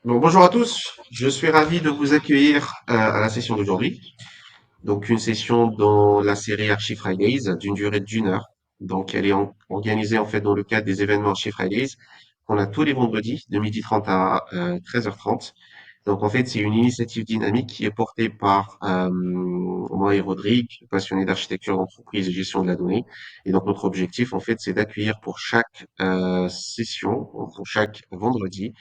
Bonjour à tous, je suis ravi de vous accueillir à la session d'aujourd'hui. Donc une session dans la série Archie Fridays d'une durée d'1 heure. Donc elle est organisée en fait dans le cadre des événements Archie Fridays qu'on a tous les vendredis de 12h30 à 13h30. Donc en fait c'est une initiative dynamique qui est portée par moi et Rodrigue, passionnés d'architecture d'entreprise et gestion de la donnée. Et donc notre objectif en fait c'est d'accueillir pour chaque session, pour chaque vendredi,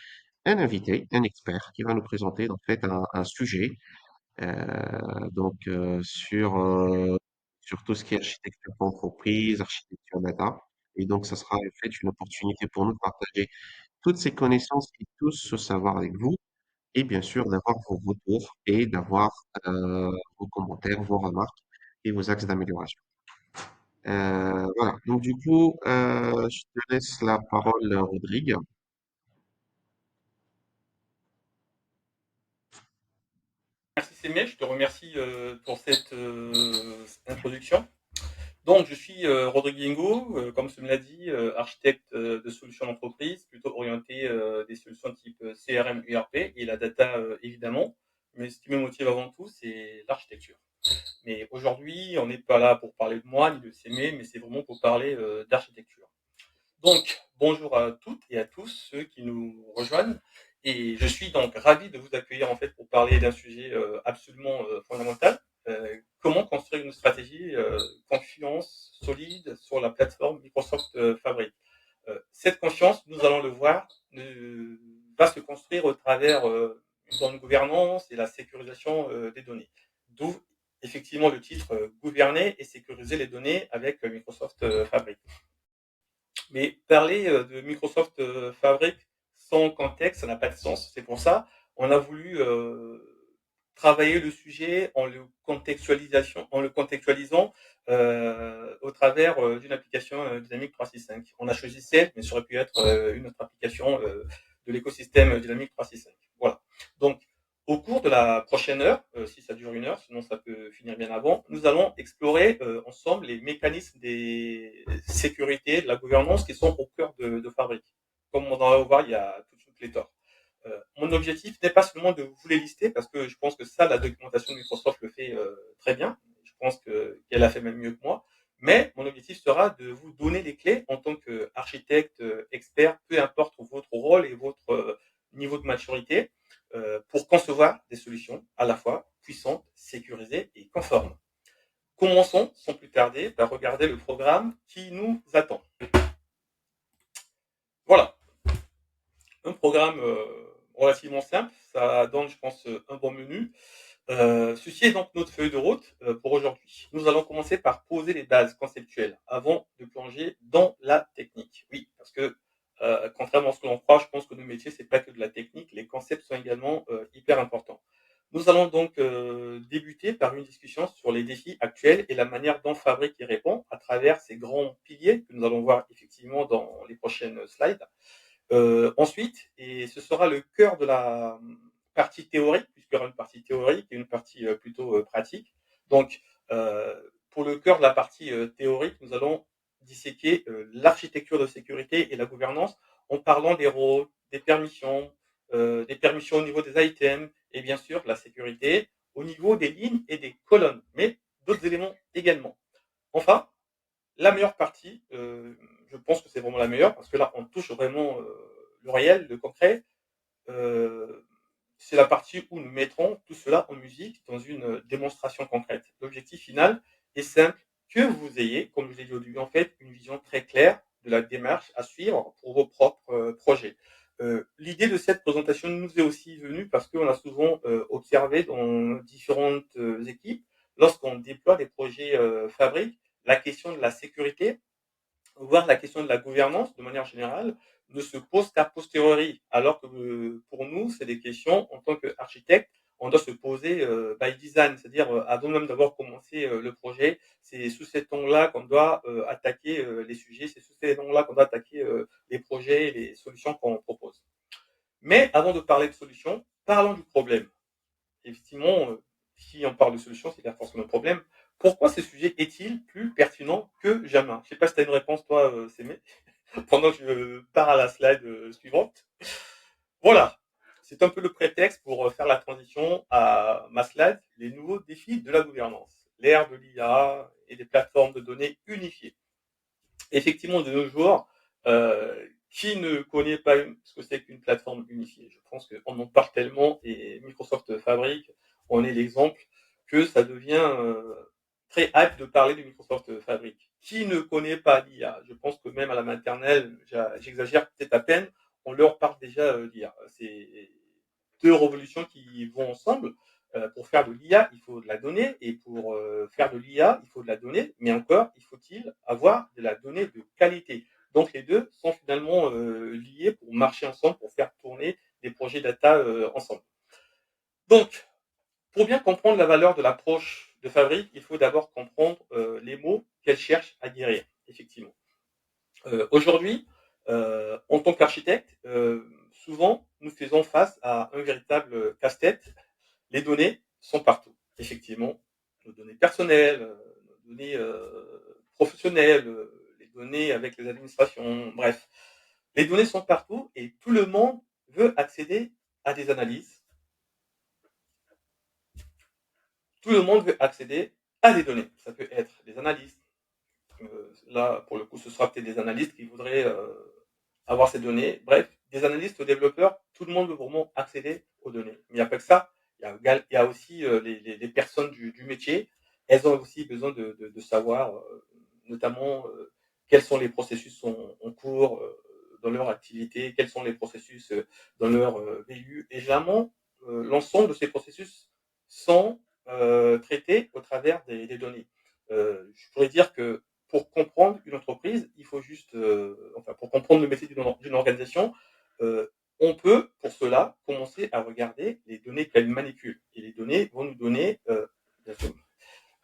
un invité, un expert qui va nous présenter en fait un sujet sur tout ce qui est architecture d'entreprise, architecture data. Et donc, ça sera en fait une opportunité pour nous de partager toutes ces connaissances et tout ce savoir avec vous et bien sûr d'avoir vos retours et d'avoir vos commentaires, vos remarques et vos axes d'amélioration. Voilà. Donc, du coup, je te laisse la parole, Rodrigue. Merci Sémé, je te remercie pour cette introduction. Donc, je suis Rodrigue Yengo, comme tu me l'as dit, architecte de solutions d'entreprise, plutôt orienté des solutions type CRM, ERP et la data évidemment. Mais ce qui me motive avant tout, c'est l'architecture. Mais aujourd'hui, on n'est pas là pour parler de moi ni de Sémé, mais c'est vraiment pour parler d'architecture. Donc, bonjour à toutes et à tous ceux qui nous rejoignent. Et je suis donc ravi de vous accueillir en fait pour parler d'un sujet absolument fondamental. Comment construire une stratégie confiance solide sur la plateforme Microsoft Fabric. Cette confiance, nous allons le voir, va se construire au travers une bonne gouvernance et la sécurisation des données. D'où effectivement le titre gouverner et sécuriser les données avec Microsoft Fabric. Mais parler de Microsoft Fabric sans contexte, ça n'a pas de sens. C'est pour ça on a voulu travailler le sujet en le contextualisant au travers d'une application Dynamics 365. On a choisi celle, mais ça aurait pu être une autre application de l'écosystème Dynamics 365. Voilà. Donc, au cours de la prochaine heure, si ça dure 1 heure, sinon ça peut finir bien avant, nous allons explorer ensemble les mécanismes des sécurités, de la gouvernance qui sont au cœur de Fabric. Comme on va le voir, il y a toute une pléthore. Mon objectif n'est pas seulement de vous les lister, parce que je pense que ça, la documentation de Microsoft le fait très bien. Je pense qu'elle a fait même mieux que moi. Mais mon objectif sera de vous donner les clés en tant qu'architecte, expert, peu importe votre rôle et votre niveau de maturité, pour concevoir des solutions à la fois puissantes, sécurisées et conformes. Commençons sans plus tarder par regarder le programme qui nous attend. Voilà, un programme relativement simple, ça donne, je pense, un bon menu. Ceci est donc notre feuille de route pour aujourd'hui. Nous allons commencer par poser les bases conceptuelles avant de plonger dans la technique. Oui, parce que contrairement à ce que l'on croit, je pense que nos métiers, c'est pas que de la technique, les concepts sont également hyper importants. Nous allons donc débuter par une discussion sur les défis actuels et la manière dont Fabric y répond à travers ces grands piliers que nous allons voir effectivement dans les prochaines slides. Ensuite, et ce sera le cœur de la partie théorique, puisqu'il y aura une partie théorique et une partie plutôt pratique. Donc, pour le cœur de la partie théorique, nous allons disséquer l'architecture de sécurité et la gouvernance en parlant des rôles, des permissions au niveau des items et bien sûr la sécurité au niveau des lignes et des colonnes, mais d'autres éléments également. Enfin, la meilleure partie, je pense que c'est vraiment la meilleure, parce que là, on touche vraiment le réel, le concret. Euh, c'est la partie où nous mettrons tout cela en musique dans une démonstration concrète. L'objectif final est simple, que vous ayez, comme je l'ai dit au début, en fait, une vision très claire de la démarche à suivre pour vos propres projets. L'idée de cette présentation nous est aussi venue parce qu'on a souvent observé dans différentes équipes, lorsqu'on déploie des projets fabriques, la question de la sécurité, voire la question de la gouvernance de manière générale, ne se pose qu'à posteriori, alors que pour nous, c'est des questions en tant qu'architecte, on doit se poser by design, c'est-à-dire avant même d'avoir commencé le projet, c'est sous cet angle-là qu'on doit attaquer les sujets, c'est sous cet angle-là qu'on doit attaquer les projets et les solutions qu'on propose. Mais avant de parler de solutions, parlons du problème. Effectivement, si on parle de solution, c'est qu'il y a forcément un problème. Pourquoi ce sujet est-il plus pertinent que jamais? Je ne sais pas si tu as une réponse, toi, Sémé, pendant que je pars à la slide suivante. Voilà. c'est un peu le prétexte pour faire la transition à ma slide, les nouveaux défis de la gouvernance, l'ère de l'IA et des plateformes de données unifiées. Effectivement, de nos jours, qui ne connaît pas ce que c'est qu'une plateforme unifiée? Je pense qu'on en parle tellement et Microsoft Fabric en est l'exemple que ça devient très hype de parler de Microsoft Fabric. Qui ne connaît pas l'IA? Je pense que même à la maternelle, j'exagère peut-être à peine, on leur parle déjà d'IA. C'est deux révolutions qui vont ensemble. Pour faire de l'IA, il faut de la donnée, et pour faire de l'IA, il faut de la donnée, mais encore, il faut-il avoir de la donnée de qualité. Donc les deux sont finalement liés pour marcher ensemble, pour faire tourner des projets data ensemble. Donc, pour bien comprendre la valeur de l'approche de Fabric, il faut d'abord comprendre les mots qu'elle cherche à guérir, effectivement. Aujourd'hui, en tant qu'architecte, souvent, nous faisons face à un véritable casse-tête. Les données sont partout, effectivement. Nos données personnelles, nos données professionnelles, les données avec les administrations, bref. Les données sont partout et tout le monde veut accéder à des analyses. Tout le monde veut accéder à des données. Ça peut être des analystes. Là, pour le coup, ce sera peut-être des analystes qui voudraient avoir ces données. Bref, des analystes aux développeurs, tout le monde veut vraiment accéder aux données. Mais il n'y a pas que ça. Il y a aussi les personnes du métier. Elles ont aussi besoin de savoir, notamment, quels sont les processus en cours dans leur activité, quels sont les processus dans leur BU. Et généralement, l'ensemble de ces processus sont traités au travers des données. Je pourrais dire que pour comprendre une entreprise, il faut juste, enfin, pour comprendre le métier d'une organisation, on peut, pour cela, commencer à regarder les données qu'elle manipule. Et les données vont nous donner, bien sûr,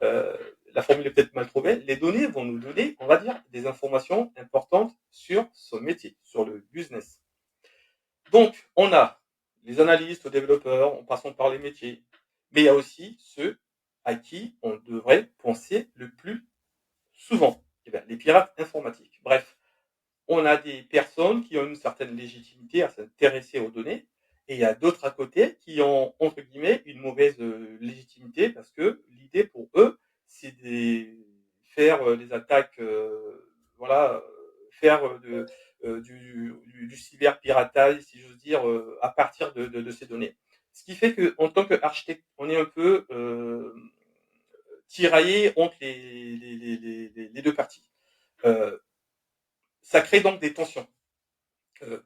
la formule est peut-être mal trouvée, les données vont nous donner, on va dire, des informations importantes sur son métier, sur le business. Donc, on a les analystes, les développeurs, en passant par les métiers, mais il y a aussi ceux à qui on devrait penser le plus souvent, eh bien, les pirates informatiques. Bref, on a des personnes qui ont une certaine légitimité à s'intéresser aux données, et il y a d'autres à côté qui ont, entre guillemets, une mauvaise légitimité, parce que l'idée pour eux, c'est de faire des attaques, voilà, faire du cyberpiratage, si j'ose dire, à partir de ces données. Ce qui fait qu'en tant qu'architecte, on est un peu tiraillé entre les deux parties. Euh, Ça crée donc des tensions.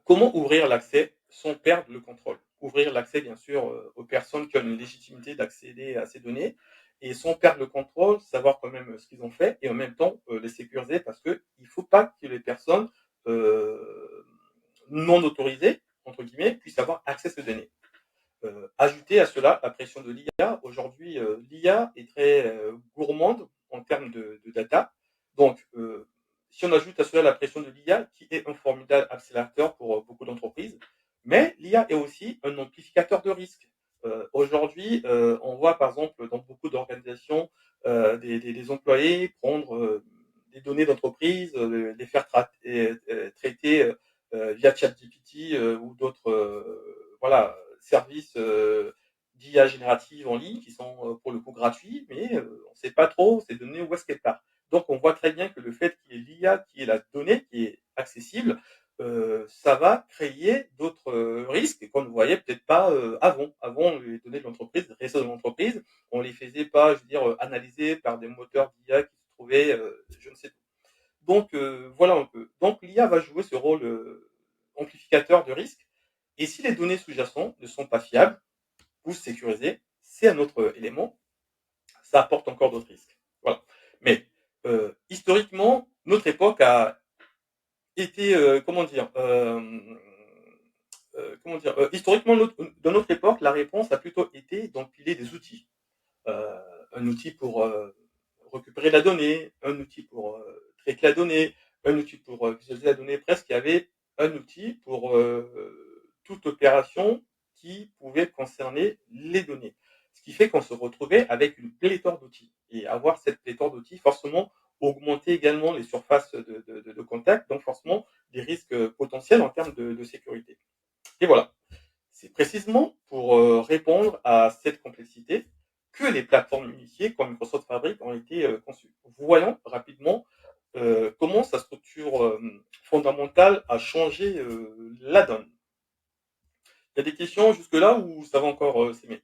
Comment ouvrir l'accès sans perdre le contrôle? Ouvrir l'accès, bien sûr, aux personnes qui ont une légitimité d'accéder à ces données, et sans perdre le contrôle, savoir quand même ce qu'ils ont fait, et en même temps les sécuriser, parce qu'il ne faut pas que les personnes non autorisées, entre guillemets, puissent avoir accès à ces données. Ajouter à cela la pression de l'IA. Aujourd'hui, l'IA est très gourmande en termes de data. Donc, si on ajoute à cela la pression de l'IA, qui est un formidable accélérateur pour beaucoup d'entreprises, mais l'IA est aussi un amplificateur de risques. Aujourd'hui, on voit par exemple dans beaucoup d'organisations des employés prendre des données d'entreprise, les faire traiter via ChatGPT ou d'autres voilà, services d'IA générative en ligne qui sont pour le coup gratuits, mais on ne sait pas trop ces données où est-ce qu'elles partent. Donc on voit très bien que le fait qu'il y ait l'IA, qui est la donnée, qui est accessible, ça va créer d'autres risques qu'on ne voyait peut-être pas avant. Avant, les données de l'entreprise, les réseaux de l'entreprise, on ne les faisait pas, je veux dire, analyser par des moteurs d'IA qui se trouvaient, je ne sais pas. Donc voilà un peu. Donc l'IA va jouer ce rôle amplificateur de risque. Et si les données sous-jacentes ne sont pas fiables ou sécurisées, c'est un autre élément. Ça apporte encore d'autres risques. Voilà. Mais historiquement, notre époque a été, historiquement, dans notre époque, la réponse a plutôt été d'empiler des outils. Un outil pour récupérer la donnée, un outil pour traiter la donnée, un outil pour visualiser la donnée. Presque, il y avait un outil pour toute opération qui pouvait concerner les données. Ce qui fait qu'on se retrouvait avec une pléthore d'outils. Et avoir cette pléthore d'outils, forcément, augmentait également les surfaces de contact, donc forcément des risques potentiels en termes de sécurité. Et voilà. C'est précisément pour répondre à cette complexité que les plateformes unifiées comme Microsoft Fabric ont été conçues. Voyons rapidement comment sa structure fondamentale a changé la donne. Il y a des questions jusque-là où ça va encore s'aimer.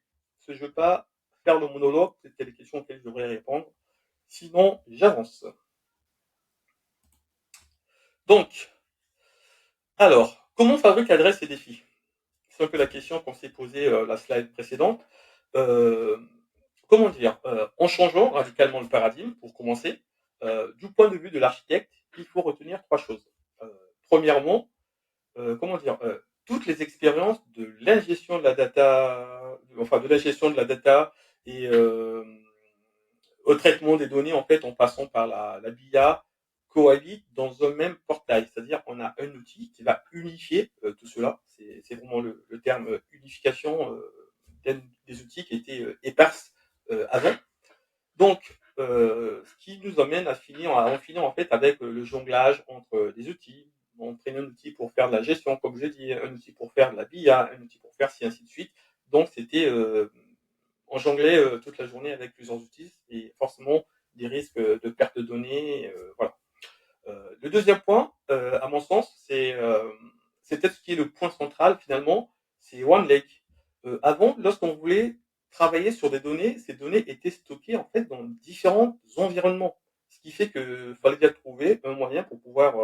Je ne veux pas faire le monologue, peut-être qu'il y a des questions auxquelles je devrais répondre. Sinon, j'avance. Donc, alors, comment Fabric adresse ces défis? C'est un peu la question qu'on s'est posée la slide précédente. Euh, Comment dire, en changeant radicalement le paradigme, pour commencer, du point de vue de l'architecte, il faut retenir trois choses. Euh, Premièrement, comment dire, toutes les expériences de l'ingestion de la data, enfin de l'ingestion de la data et au traitement des données, en fait, en passant par la BIA, cohabitent dans un même portail. C'est-à-dire qu'on a un outil qui va unifier tout cela. C'est vraiment le terme unification des outils qui étaient éparses avant. Donc, ce qui nous amène à en finir en fait avec le jonglage entre des outils. On prenait un outil pour faire de la gestion, comme je dis, un outil pour faire de la BIA, un outil pour faire ci, ainsi de suite. Donc, c'était, on jonglait toute la journée avec plusieurs outils et forcément des risques de perte de données. Voilà. Le deuxième point, à mon sens, c'est peut-être ce qui est le point central finalement, c'est OneLake. Avant, lorsqu'on voulait travailler sur des données, ces données étaient stockées en fait dans différents environnements. Ce qui fait qu'il fallait bien trouver un moyen pour pouvoir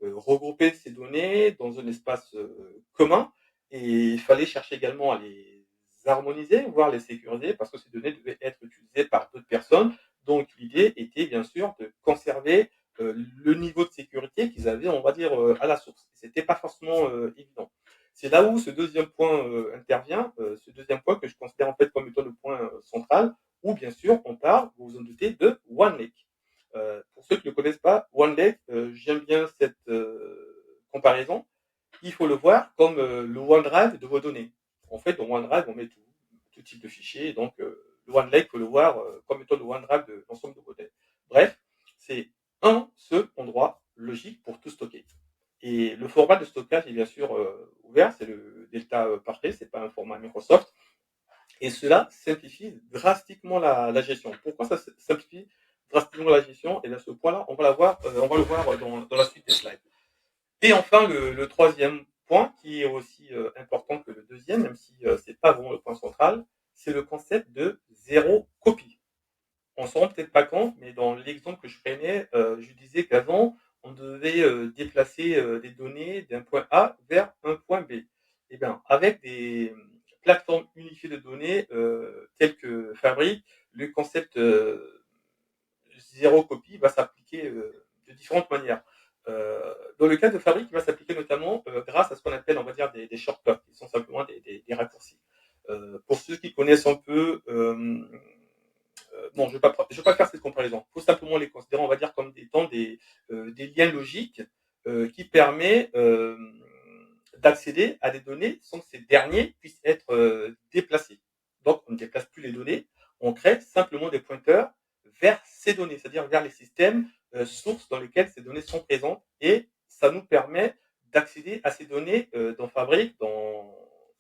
regrouper ces données dans un espace commun. Et il fallait chercher également à les harmoniser, voire les sécuriser, parce que ces données devaient être utilisées par d'autres personnes. Donc l'idée était bien sûr de conserver le niveau de sécurité qu'ils avaient, on va dire, à la source. C'était pas forcément évident. C'est là où ce deuxième point intervient, ce deuxième point que je considère en fait comme étant le point central, où bien sûr on parle, vous vous en doutez, de OneLake. Pour ceux qui ne le connaissent pas, OneLake, j'aime bien cette comparaison. Il faut le voir comme le OneDrive de vos données. En fait, dans OneDrive, on met tout type de fichiers, donc le OneLake, il faut le voir comme étant le OneDrive de l'ensemble de vos données. Bref, c'est un seul endroit logique pour tout stocker. Et le format de stockage est bien sûr ouvert, c'est le Delta Parquet, c'est pas un format Microsoft. Et cela simplifie drastiquement la gestion. Pourquoi ça simplifie drastiquement la gestion? Et à ce point-là, on va le voir dans la suite des slides. Et enfin, le troisième point, qui est aussi important que le deuxième, même si c'est pas vraiment le point central, c'est le concept de zéro copie. On ne se rend peut-être pas compte, mais dans l'exemple que je prenais, je disais qu'avant, on devait déplacer des données d'un point A vers un point B. Eh bien, avec des plateformes unifiées de données telles que Fabric, le concept zéro copie va s'appliquer de différentes manières. Dans le cas de Fabric, il va s'appliquer notamment grâce à ce qu'on appelle, on va dire, des shortcuts, qui sont simplement des raccourcis. Pour ceux qui connaissent un peu non, je ne vais pas faire cette comparaison. Il faut simplement les considérer, on va dire, comme étant des liens logiques qui permettent d'accéder à des données sans que ces derniers puissent être déplacés. Donc, on ne déplace plus les données, on crée simplement des pointeurs vers ces données, c'est-à-dire vers les systèmes sources dans lesquels ces données sont présentes, et ça nous permet d'accéder à ces données dans Fabric, dans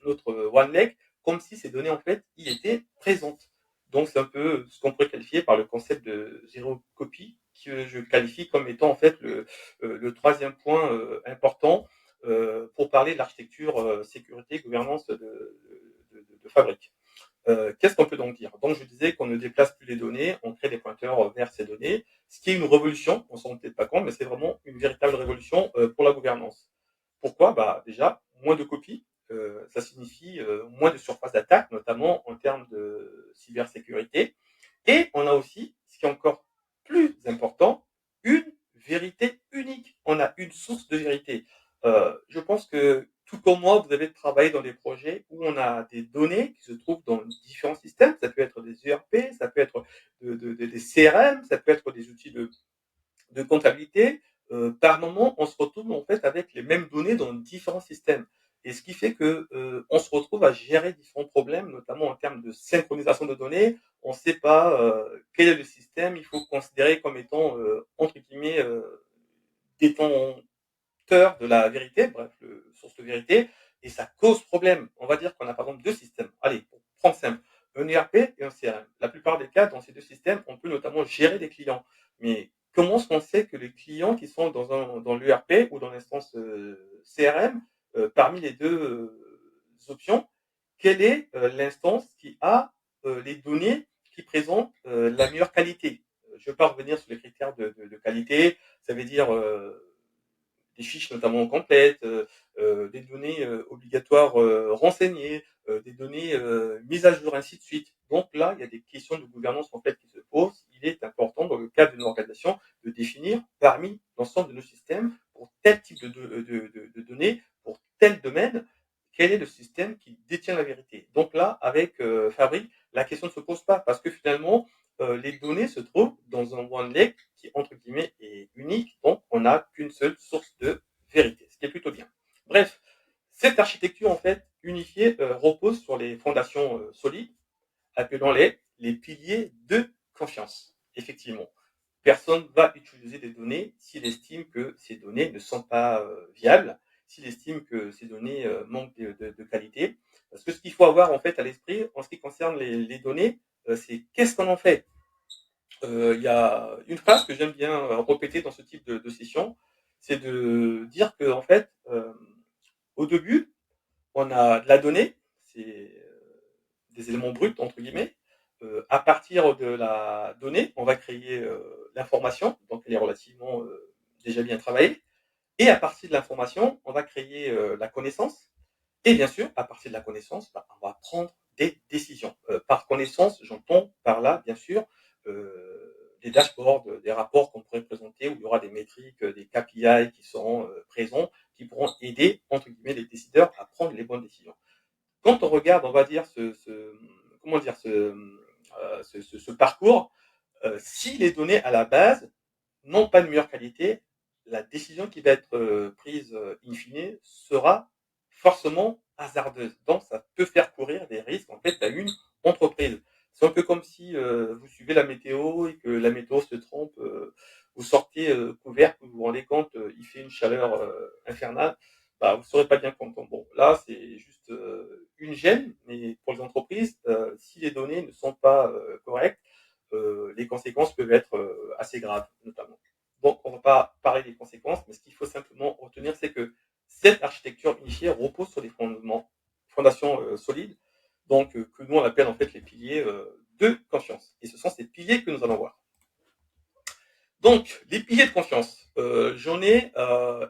notre OneLake, comme si ces données en fait y étaient présentes. Donc c'est un peu ce qu'on pourrait qualifier par le concept de zéro copie, que je qualifie comme étant en fait le troisième point important pour parler de l'architecture sécurité gouvernance de Fabric. Qu'est-ce qu'on peut donc dire? Donc je disais qu'on ne déplace plus les données, on crée des pointeurs vers ces données, ce qui est une révolution, on ne s'en rend peut-être pas compte, mais c'est vraiment une véritable révolution pour la gouvernance. Pourquoi? Bah, déjà, moins de copies, ça signifie moins de surface d'attaque, notamment en termes de cybersécurité. Et on a aussi, ce qui est encore plus important, une vérité unique. On a une source de vérité. Je pense que tout comme moi, vous avez travaillé dans des projets où on a des données qui se trouvent dans différents systèmes. Ça peut être des ERP, ça peut être des CRM, ça peut être des outils de comptabilité. Par moment, on se retrouve en fait avec les mêmes données dans différents systèmes. Et ce qui fait que on se retrouve à gérer différents problèmes, notamment en termes de synchronisation de données. On ne sait pas quel est le système. Il faut considérer comme étant entre guillemets détenteur de la vérité, bref, le source de vérité. et ça cause problème. On va dire qu'on a par exemple deux systèmes. Allez, pour prendre simple, un ERP et un CRM. La plupart des cas, dans ces deux systèmes, on peut notamment gérer des clients. Mais comment est-ce qu'on sait que les clients qui sont dans l'ERP ou dans l'instance CRM, parmi les deux options, quelle est l'instance qui a les données qui présentent la meilleure qualité? Je ne vais pas revenir sur les critères de qualité, ça veut dire des fiches notamment complètes, des données obligatoires renseignées, des données mises à jour, ainsi de suite. Donc là, il y a des questions de gouvernance en fait qui se posent. Il est important, dans le cadre d'une organisation, de définir parmi l'ensemble de nos systèmes, pour tel type de données, pour tel domaine, quel est le système qui détient la vérité. Donc là, avec Fabric, la question ne se pose pas, parce que finalement, les données se trouvent dans un One Lake qui, entre guillemets, est unique, donc on n'a qu'une seule source de vérité, ce qui est plutôt bien. Bref, cette architecture, en fait, unifiée, repose sur les fondations solides, appelons-les piliers de confiance. Effectivement, personne ne va utiliser des données s'il estime que ces données ne sont pas viables, s'il estime que ces données manquent de qualité. Parce que ce qu'il faut avoir en fait à l'esprit en ce qui concerne les données, c'est qu'est-ce qu'on en fait. Il y a une phrase que j'aime bien répéter dans ce type de session, c'est de dire que en fait, au début, on a de la donnée, c'est des éléments bruts entre guillemets. À partir de la donnée, on va créer l'information, donc elle est relativement déjà bien travaillée. Et à partir de l'information, on va créer la connaissance. Et bien sûr, à partir de la connaissance, bah, on va prendre des décisions. Par connaissance, j'entends par là, bien sûr, des dashboards, des rapports qu'on pourrait présenter où il y aura des métriques, des KPI qui seront présents, qui pourront aider, entre guillemets, les décideurs à prendre les bonnes décisions. Quand on regarde, on va dire, comment dire, ce parcours, si les données à la base n'ont pas de meilleure qualité, la décision qui va être prise in fine sera forcément hasardeuse. Donc, ça peut faire courir des risques en fait à une entreprise. C'est un peu comme si vous suivez la météo et que la météo se trompe, vous sortez couvert, vous vous rendez compte, il fait une chaleur infernale, bah, vous ne serez pas bien content. Bon, là, c'est juste une gêne, mais pour les entreprises, si les données ne sont pas correctes, les conséquences peuvent être assez graves, notamment. Donc, on ne va pas parler des conséquences, mais ce qu'il faut simplement retenir, c'est que cette architecture unifiée repose sur des fondations solides, donc que nous on appelle en fait les piliers de confiance. Et ce sont ces piliers que nous allons voir. Donc, les piliers de confiance, j'en ai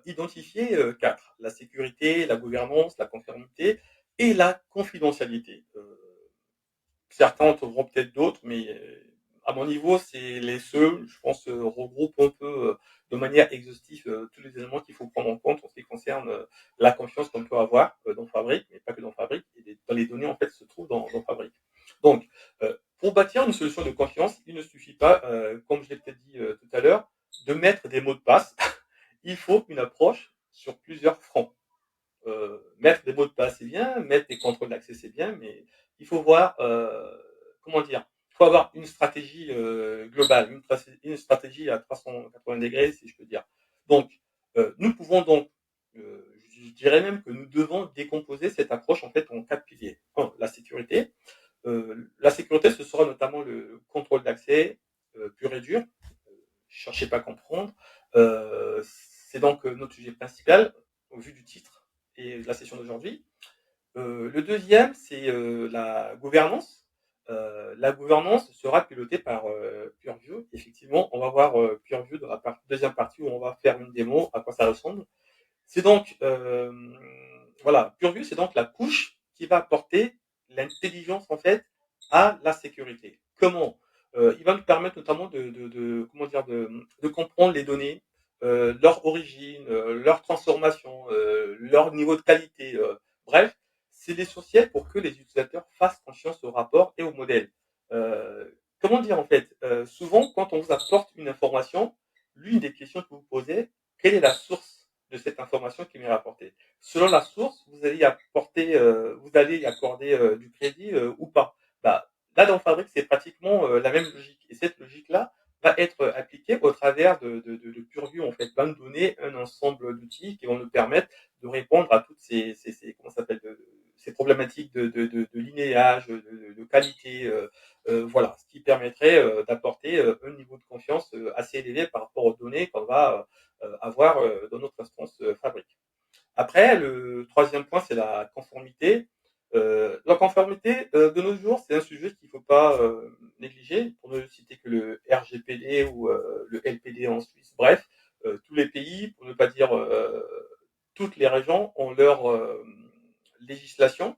identifié quatre. La sécurité, la gouvernance, la conformité et la confidentialité. Certains en trouveront peut-être d'autres, mais à mon niveau, c'est les seuls, je pense, regroupent un peu de manière exhaustive tous les éléments qu'il faut prendre en compte en ce qui concerne la confiance qu'on peut avoir dans Fabric, mais pas que dans Fabric, et dans les données en fait se trouvent dans Fabric. Donc, pour bâtir une solution de confiance, il ne suffit pas, comme je l'ai peut-être dit tout à l'heure, de mettre des mots de passe. Il faut une approche sur plusieurs fronts. Mettre des mots de passe, c'est bien, mettre des contrôles d'accès, c'est bien, mais il faut voir, comment dire, il faut avoir une stratégie globale, une stratégie à 380 degrés, si je peux dire. Donc, nous pouvons donc, je dirais même que nous devons décomposer cette approche en fait en quatre piliers. Un, la sécurité. La sécurité, ce sera notamment le contrôle d'accès pur et dur. Cherchez pas à comprendre. C'est donc notre sujet principal au vu du titre et de la session d'aujourd'hui. Le deuxième, c'est la gouvernance. La gouvernance sera pilotée par Purview. Effectivement, on va voir Purview dans la deuxième partie où on va faire une démo à quoi ça ressemble. C'est donc voilà, Purview, c'est donc la couche qui va apporter l'intelligence en fait à la sécurité. Comment il va nous permettre notamment comment dire de comprendre les données, leur origine, leur transformation, leur niveau de qualité. Bref, c'est essentiel pour que les utilisateurs fassent confiance au rapport et au modèle. Comment dire en fait souvent, quand on vous apporte une information, l'une des questions que vous posez, quelle est la source de cette information qui m'est rapportée? Selon la source, vous allez y accorder du crédit ou pas. Bah, là, dans Fabric, c'est pratiquement la même logique. Et cette logique-là va être appliquée au travers de Purview, en fait, va nous donner un ensemble d'outils qui vont nous permettre de répondre à toutes comment ça s'appelle, ces problématiques de linéage, de qualité, voilà, ce qui permettrait d'apporter un niveau de confiance assez élevé par rapport aux données qu'on va avoir dans notre instance fabrique. Après, le troisième point, c'est la conformité. La conformité, de nos jours, c'est un sujet qu'il ne faut pas négliger, pour ne citer que le RGPD ou le LPD en Suisse. Bref, tous les pays, pour ne pas dire toutes les régions, ont leur législation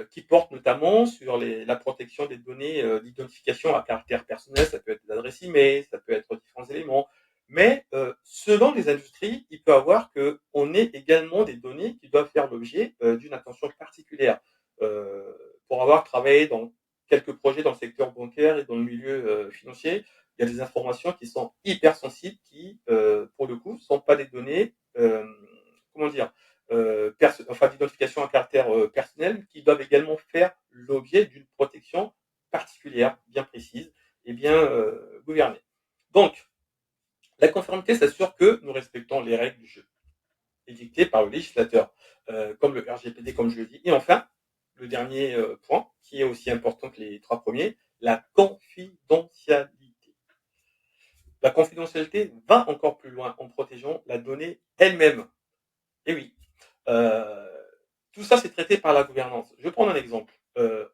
qui porte notamment sur la protection des données d'identification à caractère personnel. Ça peut être des adresses email, ça peut être différents éléments. Mais selon les industries, il peut avoir qu'on ait également des données qui doivent faire l'objet d'une attention particulière. Pour avoir travaillé dans quelques projets dans le secteur bancaire et dans le milieu financier, il y a des informations qui sont hyper sensibles, qui, pour le coup, ne sont pas des données, comment dire, d'identification à caractère personnel, qui doivent également faire l'objet d'une protection particulière, bien précise et bien gouvernée. Donc, la conformité s'assure que nous respectons les règles du jeu édictées par le législateur, comme le RGPD, comme je le dis. Et enfin, le dernier point, qui est aussi important que les trois premiers, la confidentialité. La confidentialité va encore plus loin en protégeant la donnée elle-même. Et oui, tout ça, c'est traité par la gouvernance. Je vais prendre un exemple.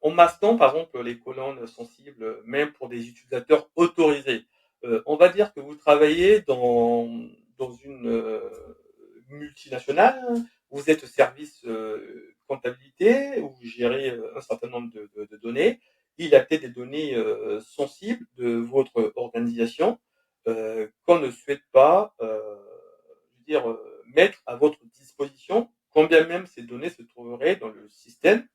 En masquant, par exemple, les colonnes sensibles, même pour des utilisateurs autorisés. On va dire que vous travaillez dans une multinationale, vous êtes au service comptabilité, où vous gérez un certain nombre de données. Il y a peut-être des données sensibles de votre organisation qu'on ne souhaite pas mettre à votre disposition, quand bien même ces données se trouveraient dans le système,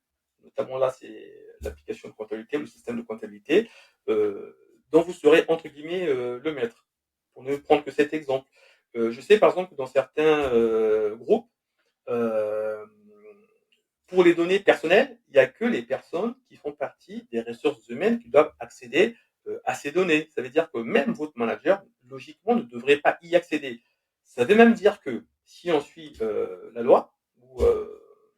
notamment là c'est l'application de comptabilité ou le système de comptabilité, dont vous serez entre guillemets le maître. Pour ne prendre que cet exemple. Je sais par exemple que dans certains groupes, euh, pour les données personnelles, il n'y a que les personnes qui font partie des ressources humaines qui doivent accéder à ces données. Ça veut dire que même votre manager, logiquement, ne devrait pas y accéder. Ça veut même dire que si on suit la loi, ou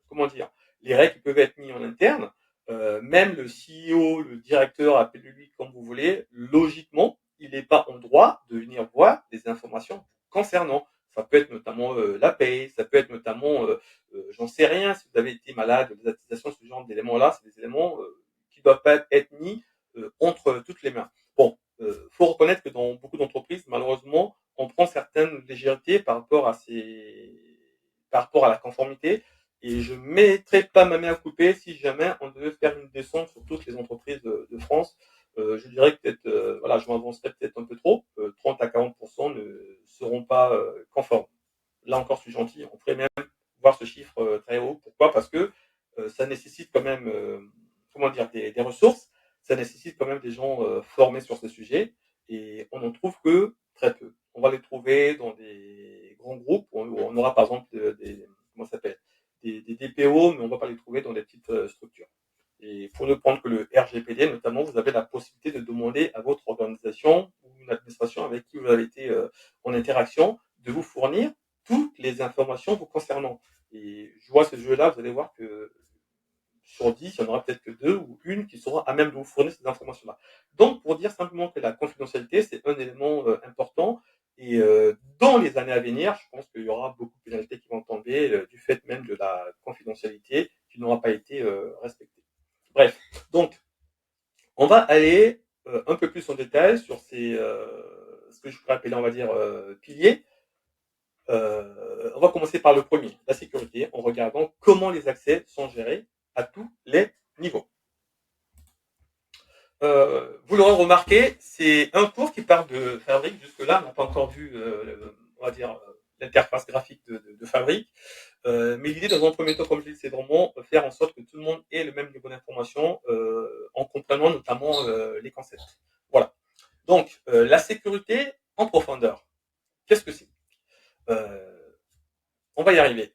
comment dire, les règles qui peuvent être mises en interne, même le CEO, le directeur, appelez-lui comme vous voulez, logiquement, il n'est pas en droit de venir voir des informations concernant. Ça peut être notamment la paye, ça peut être notamment j'en sais rien, si vous avez été malade, les attestations, ce genre d'éléments-là, c'est des éléments qui ne doivent pas être mis entre toutes les mains. Bon, faut reconnaître que dans beaucoup d'entreprises, malheureusement, on prend certaines légèretés par rapport à la conformité, et je ne mettrai pas ma main à couper si jamais on devait faire une descente sur toutes les entreprises de France. Je dirais que peut-être, voilà, je m'avancerai peut-être un peu trop, 30 à 40% ne seront pas conformes. Là encore, je suis gentil, on ferait même voir ce chiffre très haut. Pourquoi? Parce que ça nécessite quand même comment dire, des ressources, ça nécessite quand même des gens formés sur ce sujet, et on n'en trouve que très peu. On va les trouver dans des grands groupes, où on aura par exemple comment ça s'appelle, des DPO, mais on ne va pas les trouver dans des petites structures. Et pour ne prendre que le RGPD, notamment, vous avez la possibilité de demander à votre organisation ou une administration avec qui vous avez été en interaction de vous fournir toutes les informations vous concernant. Et je vois ce jeu-là, vous allez voir que sur 10, il y en aura peut-être que 2 ou une qui sera à même de vous fournir ces informations-là. Donc, pour dire simplement que la confidentialité, c'est un élément important. Et dans les années à venir, je pense qu'il y aura beaucoup de pénalités qui vont tomber du fait même de la confidentialité qui n'aura pas été respectée. Bref, donc, on va aller un peu plus en détail sur ce que je pourrais appeler, on va dire, piliers. On va commencer par le premier, la sécurité, en regardant comment les accès sont gérés à tous les niveaux. Vous l'aurez remarqué, c'est un cours qui part de Fabric. Jusque-là, on n'a pas encore vu, on va dire, l'interface graphique de Fabric. Mais l'idée, dans un premier temps, comme je l'ai dit, c'est vraiment faire en sorte que tout le monde ait le même niveau d'information en comprenant notamment les concepts. Voilà. Donc, la sécurité en profondeur. Qu'est-ce que c'est? On va y arriver.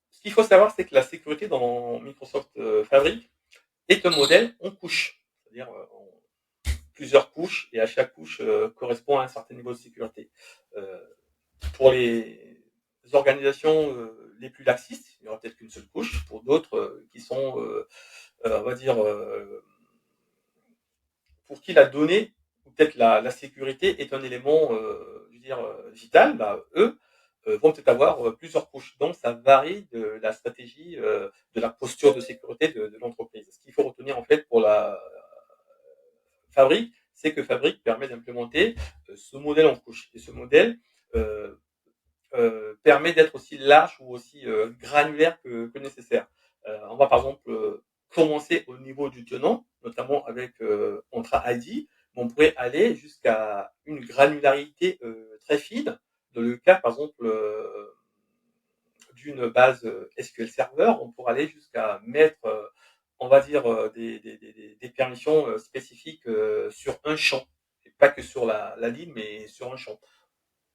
Ce qu'il faut savoir, c'est que la sécurité dans Microsoft Fabric est un modèle en couches, c'est-à-dire en plusieurs couches, et à chaque couche correspond à un certain niveau de sécurité. Pour les organisations plus laxistes, il n'y aura peut-être qu'une seule couche. Pour d'autres qui sont, on va dire, pour qui la donnée ou peut-être la sécurité est un élément, je veux dire, vital, bah, eux vont peut-être avoir plusieurs couches. Donc, ça varie de la stratégie, de la posture de sécurité de l'entreprise. Ce qu'il faut retenir en fait pour la Fabric, c'est que Fabric permet d'implémenter ce modèle en couche. Et ce modèle euh, permet d'être aussi large ou aussi granulaire que nécessaire. On va par exemple commencer au niveau du tenant, notamment avec Entra ID, mais on pourrait aller jusqu'à une granularité très fine. Dans le cas, par exemple, d'une base SQL Server, on pourra aller jusqu'à mettre, on va dire, des permissions spécifiques sur un champ, et pas que sur la ligne, mais sur un champ.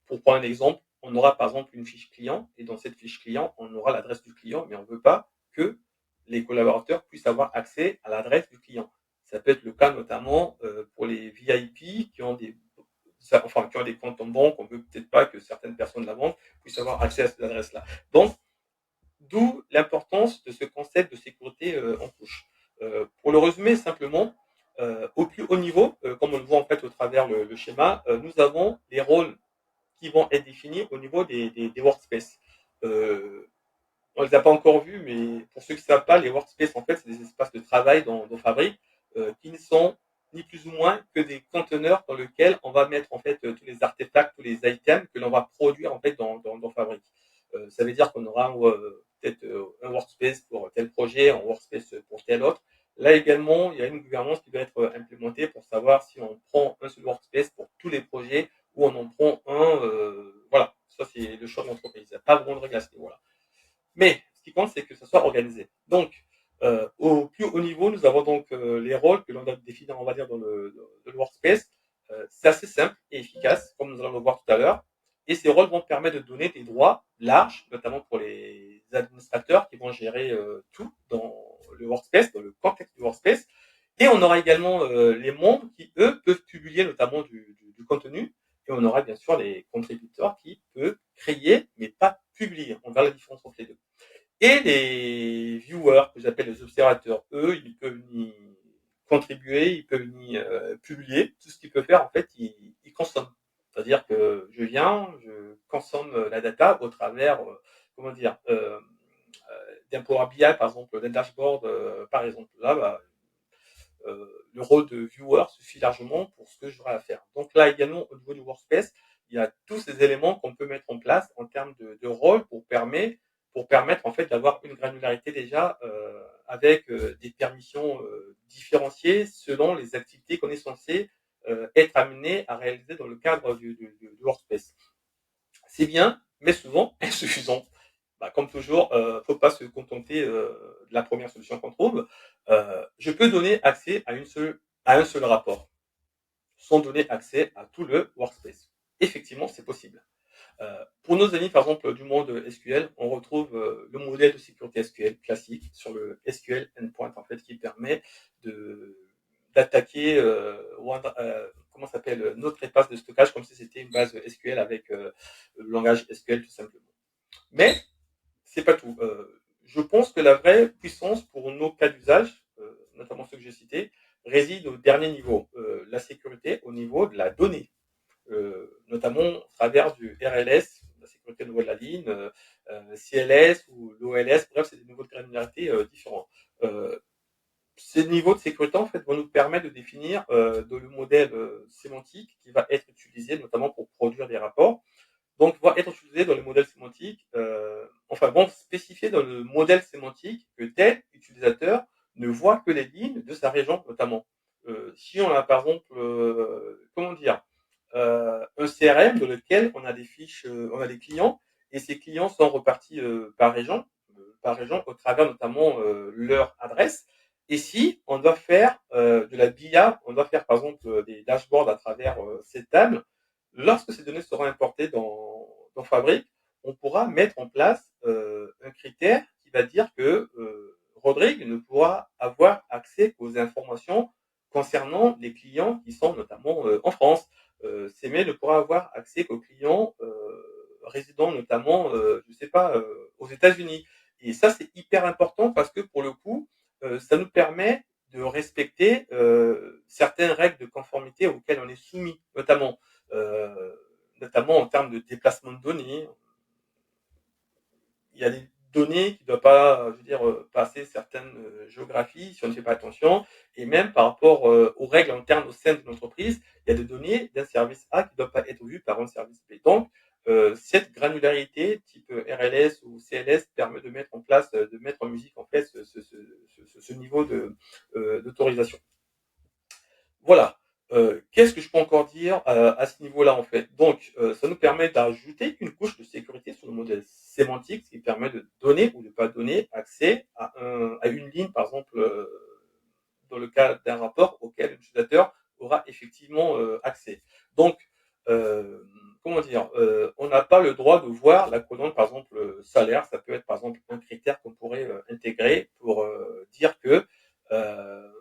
Pour prendre un exemple, on aura par exemple une fiche client, et dans cette fiche client, on aura l'adresse du client, mais on ne veut pas que les collaborateurs puissent avoir accès à l'adresse du client. Ça peut être le cas notamment pour les VIP qui ont qui ont des comptes en banque, on ne veut peut-être pas que certaines personnes de la banque puissent avoir accès à cette adresse-là. Donc, d'où l'importance de ce concept de sécurité en couche. Pour le résumer simplement, au plus haut niveau, comme on le voit en fait au travers le schéma, nous avons les rôles qui vont être définis au niveau des workspaces. On ne les a pas encore vus, mais pour ceux qui ne savent pas, les workspaces, en fait, c'est des espaces de travail dans Fabric qui ne sont ni plus ou moins que des conteneurs dans lesquels on va mettre en fait tous les artefacts, tous les items que l'on va produire en fait dans Fabric. Ça veut dire qu'on aura peut-être un workspace pour tel projet, un workspace pour tel autre. Là également, il y a une gouvernance qui doit être implémentée pour savoir si on prend un seul workspace pour tous les projets ou on en prend un. Voilà, ça c'est le choix de l'entreprise. Il n'y a pas vraiment de règle à ce niveau-là. Mais ce qui compte, c'est que ça soit organisé. Donc, au plus haut niveau, nous avons donc les rôles que l'on a définis, on va dire, dans le workspace. C'est assez simple et efficace, comme nous allons le voir tout à l'heure. Et ces rôles vont permettre de donner des droits larges, notamment pour les administrateurs qui vont gérer tout dans le workspace, dans le contexte du workspace. Et on aura également les membres qui, eux, peuvent publier notamment du contenu. Et on aura bien sûr les contributeurs qui peuvent créer, mais pas publier. On verra la différence entre les deux. Et les viewers, que j'appelle les observateurs, eux, ils peuvent ni contribuer, ils peuvent ni publier. Tout ce qu'ils peuvent faire, en fait, ils consomment. C'est-à-dire que je viens, je consomme la data au travers, comment dire, d'un Power BI, par exemple, d'un dashboard, par exemple. Là, bah, le rôle de viewer suffit largement pour ce que j'aurai à faire. Donc là également, au niveau du workspace, il y a tous ces éléments qu'on peut mettre en place en termes de rôle pour permettre en fait d'avoir une granularité déjà avec des permissions différenciées selon les activités qu'on est censé être amené à réaliser dans le cadre du workspace. C'est bien, mais souvent insuffisant. Bah, comme toujours, faut pas se contenter de la première solution qu'on trouve. Je peux donner accès à un seul rapport, sans donner accès à tout le workspace. Effectivement, c'est possible. Pour nos amis, par exemple, du monde SQL, on retrouve le modèle de sécurité SQL classique sur le SQL Endpoint, en fait, qui permet d'attaquer comment s'appelle notre espace de stockage comme si c'était une base SQL avec le langage SQL tout simplement. Mais c'est pas tout. Je pense que la vraie puissance pour nos cas d'usage, notamment ceux que j'ai cités, réside au dernier niveau, la sécurité au niveau de la donnée, notamment au travers du RLS, la sécurité au niveau de la ligne, CLS ou l'OLS, bref, c'est des niveaux de granularité différents. Ces niveaux de sécurité en fait vont nous permettre de définir le modèle sémantique qui va être utilisé notamment pour produire des rapports. Donc, va être utilisé dans le modèle sémantique, vont spécifier dans le modèle sémantique que tel utilisateur ne voit que les lignes de sa région, notamment. Si on a, par exemple, comment dire, un CRM dans lequel on a des fiches, on a des clients, et ces clients sont repartis par région, au travers notamment leur adresse. Et si on doit faire de la BIA, on doit faire, par exemple, des dashboards à travers ces tables, lorsque ces données seront importées dans Fabric, on pourra mettre en place un critère qui va dire que Rodrigue ne pourra avoir accès aux informations concernant les clients qui sont notamment en France. CME ne pourra avoir accès qu'aux clients résidant notamment, je sais pas, aux États-Unis. Et ça, c'est hyper important parce que pour le coup, ça nous permet de respecter certaines règles de conformité auxquelles on est soumis, notamment en termes de déplacement de données. Il y a des données qui ne doivent pas, je veux dire, passer certaines géographies si on ne fait pas attention. Et même par rapport aux règles internes au sein de l'entreprise, il y a des données d'un service A qui ne doivent pas être vues par un service B. Donc, cette granularité type RLS ou CLS permet de mettre en place, de mettre en musique en fait ce niveau d'autorisation. Voilà. Qu'est-ce que je peux encore dire à ce niveau-là en fait? Donc, ça nous permet d'ajouter une couche de sécurité sur le modèle sémantique, ce qui permet de donner ou de ne pas donner accès à une ligne, par exemple, dans le cas d'un rapport auquel l'utilisateur aura effectivement accès. Donc, euh, comment dire, on n'a pas le droit de voir la colonne, par exemple, salaire. Ça peut être, par exemple, un critère qu'on pourrait intégrer pour dire que euh,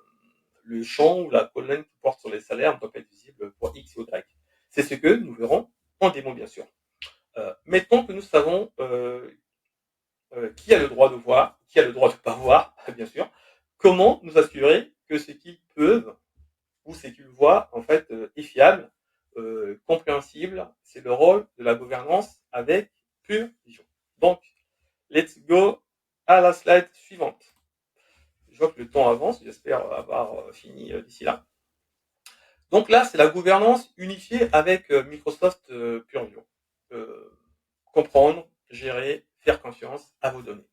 le champ ou la colonne qui porte sur les salaires ne doit pas être visible pour X ou Y. C'est ce que nous verrons en démo, bien sûr. Mettons que nous savons qui a le droit de voir, qui a le droit de ne pas voir, bien sûr. Comment nous assurer que ce qu'ils peuvent ou ce qu'ils voient, en fait, est fiable, compréhensible. C'est le rôle de la gouvernance avec pure vision. Donc, let's go à la slide suivante. Je vois que le temps avance, j'espère avoir fini d'ici là. Donc là, c'est la gouvernance unifiée avec Microsoft Purview. Comprendre, gérer, faire confiance à vos données.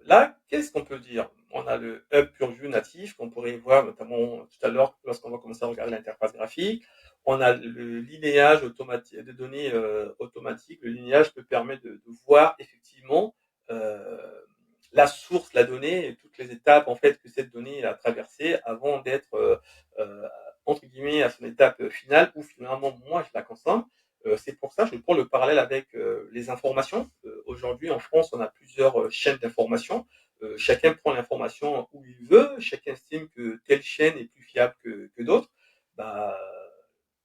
Là, qu'est-ce qu'on peut dire? On a le Hub Purview natif qu'on pourrait voir notamment tout à l'heure lorsqu'on va commencer à regarder l'interface graphique. On a le linéage automatique de données automatique. Le linéage peut permettre de voir effectivement la source, la donnée, et toutes les étapes en fait que cette donnée a traversées avant d'être euh, entre guillemets à son étape finale où finalement moi je la consomme. C'est pour ça que je prends le parallèle avec les informations. Aujourd'hui, en France, on a plusieurs chaînes d'information. Chacun prend l'information où il veut. Chacun estime que telle chaîne est plus fiable que d'autres. Bah,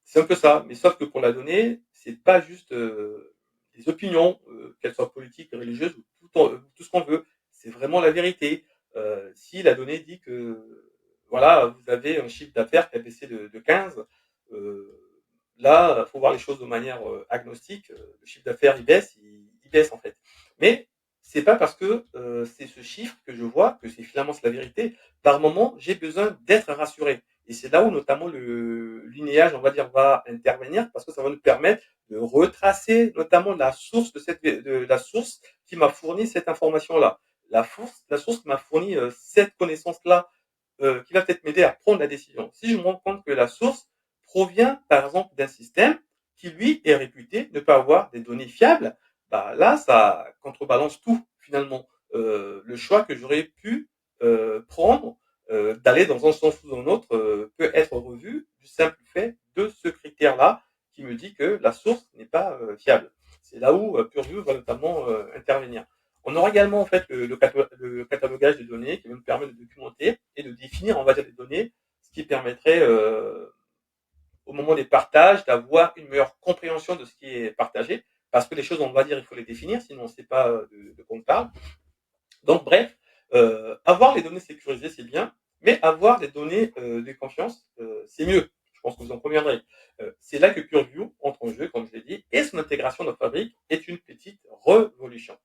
c'est un peu ça. Mais sauf que pour la donnée, c'est pas juste des opinions, qu'elles soient politiques, religieuses ou tout ce qu'on veut. C'est vraiment la vérité. Si la donnée dit que voilà, vous avez un chiffre d'affaires qui a baissé de 15, euh, là, il faut voir les choses de manière agnostique. Le chiffre d'affaires, il baisse en fait. Mais c'est pas parce que c'est ce chiffre que je vois que c'est finalement c'est la vérité. Par moment, j'ai besoin d'être rassuré. Et c'est là où notamment le linéage, on va dire, va intervenir parce que ça va nous permettre de retracer notamment la source de la source qui m'a fourni cette information-là. La source qui m'a fourni cette connaissance-là, qui va peut-être m'aider à prendre la décision. Si je me rends compte que la source provient, par exemple, d'un système qui, lui, est réputé ne pas avoir des données fiables, bah là, ça contrebalance tout, finalement. Le choix que j'aurais pu prendre d'aller dans un sens ou dans un autre peut être revu du simple fait de ce critère-là qui me dit que la source n'est pas fiable. C'est là où Purview va notamment intervenir. On aura également en fait le catalogage des données qui va nous permettre de documenter et de définir, on va dire, les données, ce qui permettrait au moment des partages d'avoir une meilleure compréhension de ce qui est partagé, parce que les choses, on va dire, il faut les définir, sinon on ne sait pas de quoi on parle. Donc bref, avoir les données sécurisées, c'est bien, mais avoir des données de confiance, c'est mieux. Je pense que vous en conviendrez. C'est là que Purview entre en jeu, comme je l'ai dit, et son intégration dans Fabric est une petite révolution.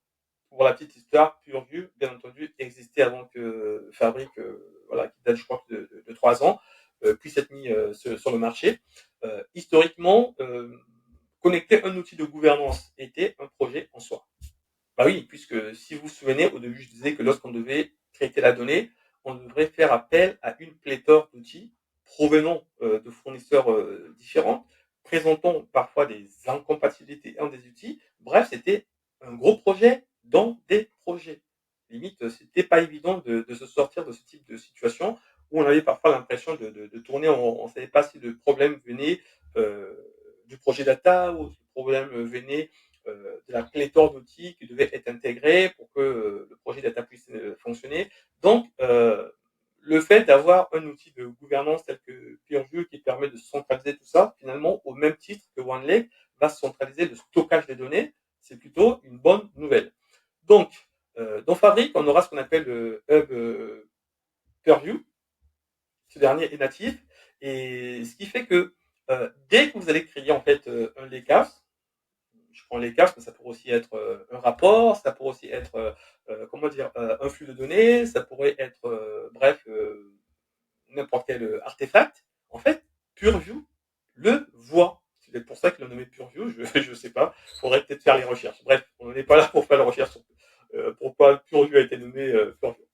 Pour la petite histoire, Purview, bien entendu, existait avant que Fabric, voilà, qui date, je crois, de 3 ans, puisse être mis sur le marché. Historiquement, connecter un outil de gouvernance était un projet en soi. Bah oui, puisque si vous vous souvenez, au début, je disais que lorsqu'on devait traiter la donnée, on devrait faire appel à une pléthore d'outils provenant de fournisseurs différents, présentant parfois des incompatibilités entre des outils. Bref, c'était un gros projet dans des projets. Limite, c'était pas évident de se sortir de ce type de situation où on avait parfois l'impression de tourner, on ne savait pas si le problème venait euh, du projet data ou si le problème venait de la pléthore d'outils qui devaient être intégrés pour que le projet data puisse fonctionner. Donc, le fait d'avoir un outil de gouvernance tel que Purview qui permet de centraliser tout ça, finalement, au même titre que OneLake, va centraliser le stockage des données. C'est plutôt une bonne nouvelle. Donc, dans Fabric, on aura ce qu'on appelle le hub Purview. Ce dernier est natif, et ce qui fait que dès que vous allez créer en fait un lakehouse, je prends lakehouse, mais ça pourrait aussi être un rapport, ça pourrait aussi être un flux de données, ça pourrait être n'importe quel artefact. En fait, Purview le voit. C'est peut-être pour ça qu'il l'a nommé Purview, je ne sais pas. Il faudrait peut-être faire les recherches. Bref, on n'est pas là pour faire la recherche sur pourquoi Purview a été nommé Purview.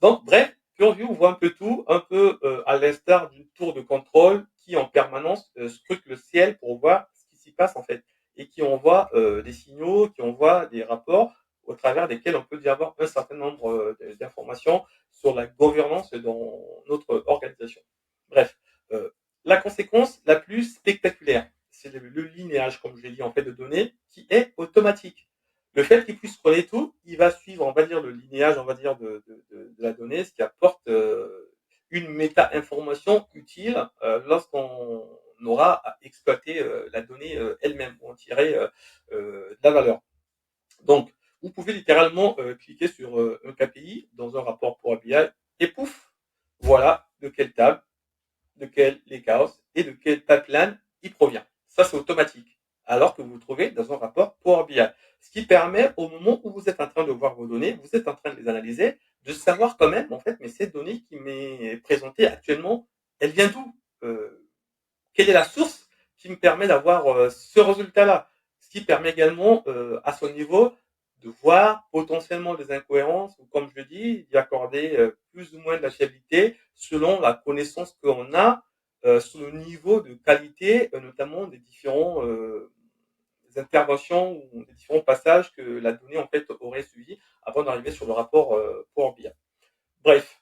Donc, bref, Purview voit un peu tout, un peu à l'instar d'une tour de contrôle qui en permanence scrute le ciel pour voir ce qui s'y passe en fait, et qui envoie des signaux, qui envoie des rapports au travers desquels on peut y avoir un certain nombre d'informations sur la gouvernance dans notre organisation. Bref, la conséquence la plus spectaculaire, c'est le linéage, comme je l'ai dit, en fait, de données qui est automatique. Le fait qu'il puisse scroller tout, il va suivre, on va dire, le linéage, on va dire, de la donnée, ce qui apporte une méta-information utile lorsqu'on aura à exploiter la donnée elle-même, ou en tirer de la valeur. Donc, vous pouvez littéralement cliquer sur un KPI dans un rapport Power BI, et pouf, voilà de quelle table, de quel lakehouse et de quel pipeline il provient. Ça, c'est automatique. Alors que vous vous trouvez dans un rapport Power BI. Ce qui permet, au moment où vous êtes en train de voir vos données, vous êtes en train de les analyser, de savoir quand même, en fait, mais cette donnée qui m'est présentée actuellement, elle vient d'où Quelle est la source qui me permet d'avoir ce résultat-là? Ce qui permet également, à son niveau, de voir potentiellement des incohérences, ou comme je le dis, d'y accorder plus ou moins de la fiabilité selon la connaissance qu'on a sur le niveau de qualité, notamment des différents interventions ou des différents passages que la donnée en fait aurait suivi avant d'arriver sur le rapport Power BI. Bref,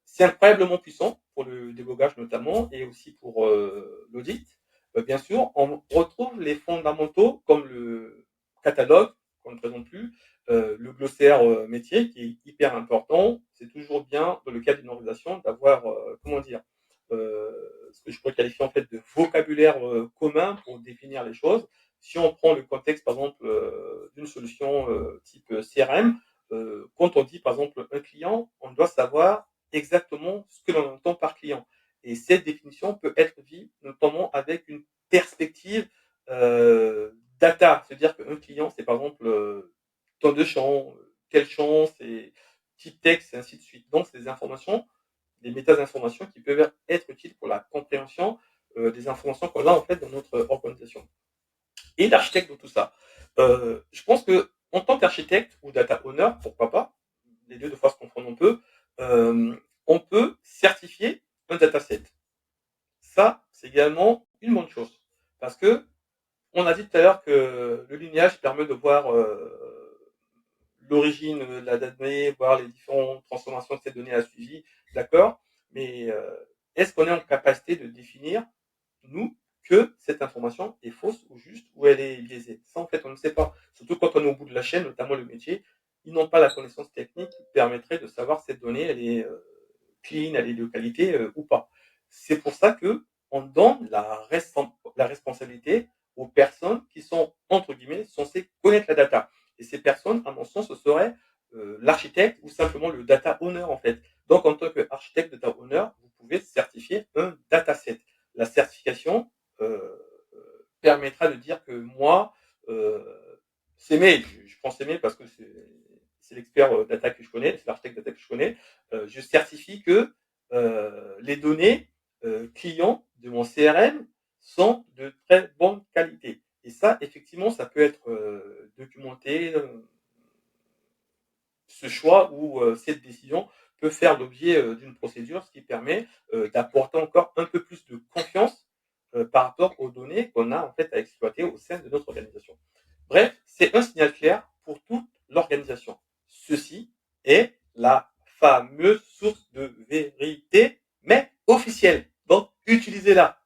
c'est incroyablement puissant pour le débogage notamment, et aussi pour l'audit. Bien sûr, on retrouve les fondamentaux comme le catalogue, qu'on ne présente plus, le glossaire métier qui est hyper important. C'est toujours bien, dans le cadre d'une organisation, d'avoir, ce que je pourrais qualifier en fait de vocabulaire commun pour définir les choses. Si on prend le contexte, par exemple, d'une solution type CRM, quand on dit par exemple un client, on doit savoir exactement ce que l'on entend par client. Et cette définition peut être vue notamment avec une perspective data. C'est-à-dire qu'un client, c'est par exemple temps de champ, quel champ, c'est type texte, et ainsi de suite. Donc, c'est des informations, des méta-informations qui peuvent être utiles pour la compréhension des informations qu'on a en fait dans notre organisation. Et l'architecte de tout ça. Je pense que en tant qu'architecte ou data owner, pourquoi pas, les deux de fois se confondent un peu, on peut certifier un dataset. Ça, c'est également une bonne chose. Parce que on a dit tout à l'heure que le lignage permet de voir l'origine de la donnée, voir les différentes transformations de ces données à suivi, d'accord, mais est-ce qu'on est en capacité de définir, nous, que cette information est fausse ou juste, ou elle est biaisée? Ça, en fait, on ne sait pas. Surtout quand on est au bout de la chaîne, notamment le métier, ils n'ont pas la connaissance technique qui permettrait de savoir si cette donnée, elle est clean, elle est de qualité ou pas. C'est pour ça que on donne la responsabilité aux personnes qui sont, entre guillemets, censées connaître la data. Et ces personnes, à mon sens, ce serait l'architecte ou simplement le data owner, en fait. Donc, en tant qu'architecte data owner, vous pouvez certifier un dataset. La certification permettra de dire que moi, CME, je prends CME parce que c'est l'expert data que je connais, c'est l'architecte data que je connais, je certifie que les données clients de mon CRM sont de très bonne qualité. Et ça, effectivement, ça peut être documenté, ce choix ou cette décision peut faire l'objet d'une procédure, ce qui permet d'apporter encore un peu plus de confiance par rapport aux données qu'on a en fait à exploiter au sein de notre organisation. Bref, c'est un signal clair pour toute l'organisation. Ceci est la fameuse source de vérité, mais officielle. Donc, utilisez-la.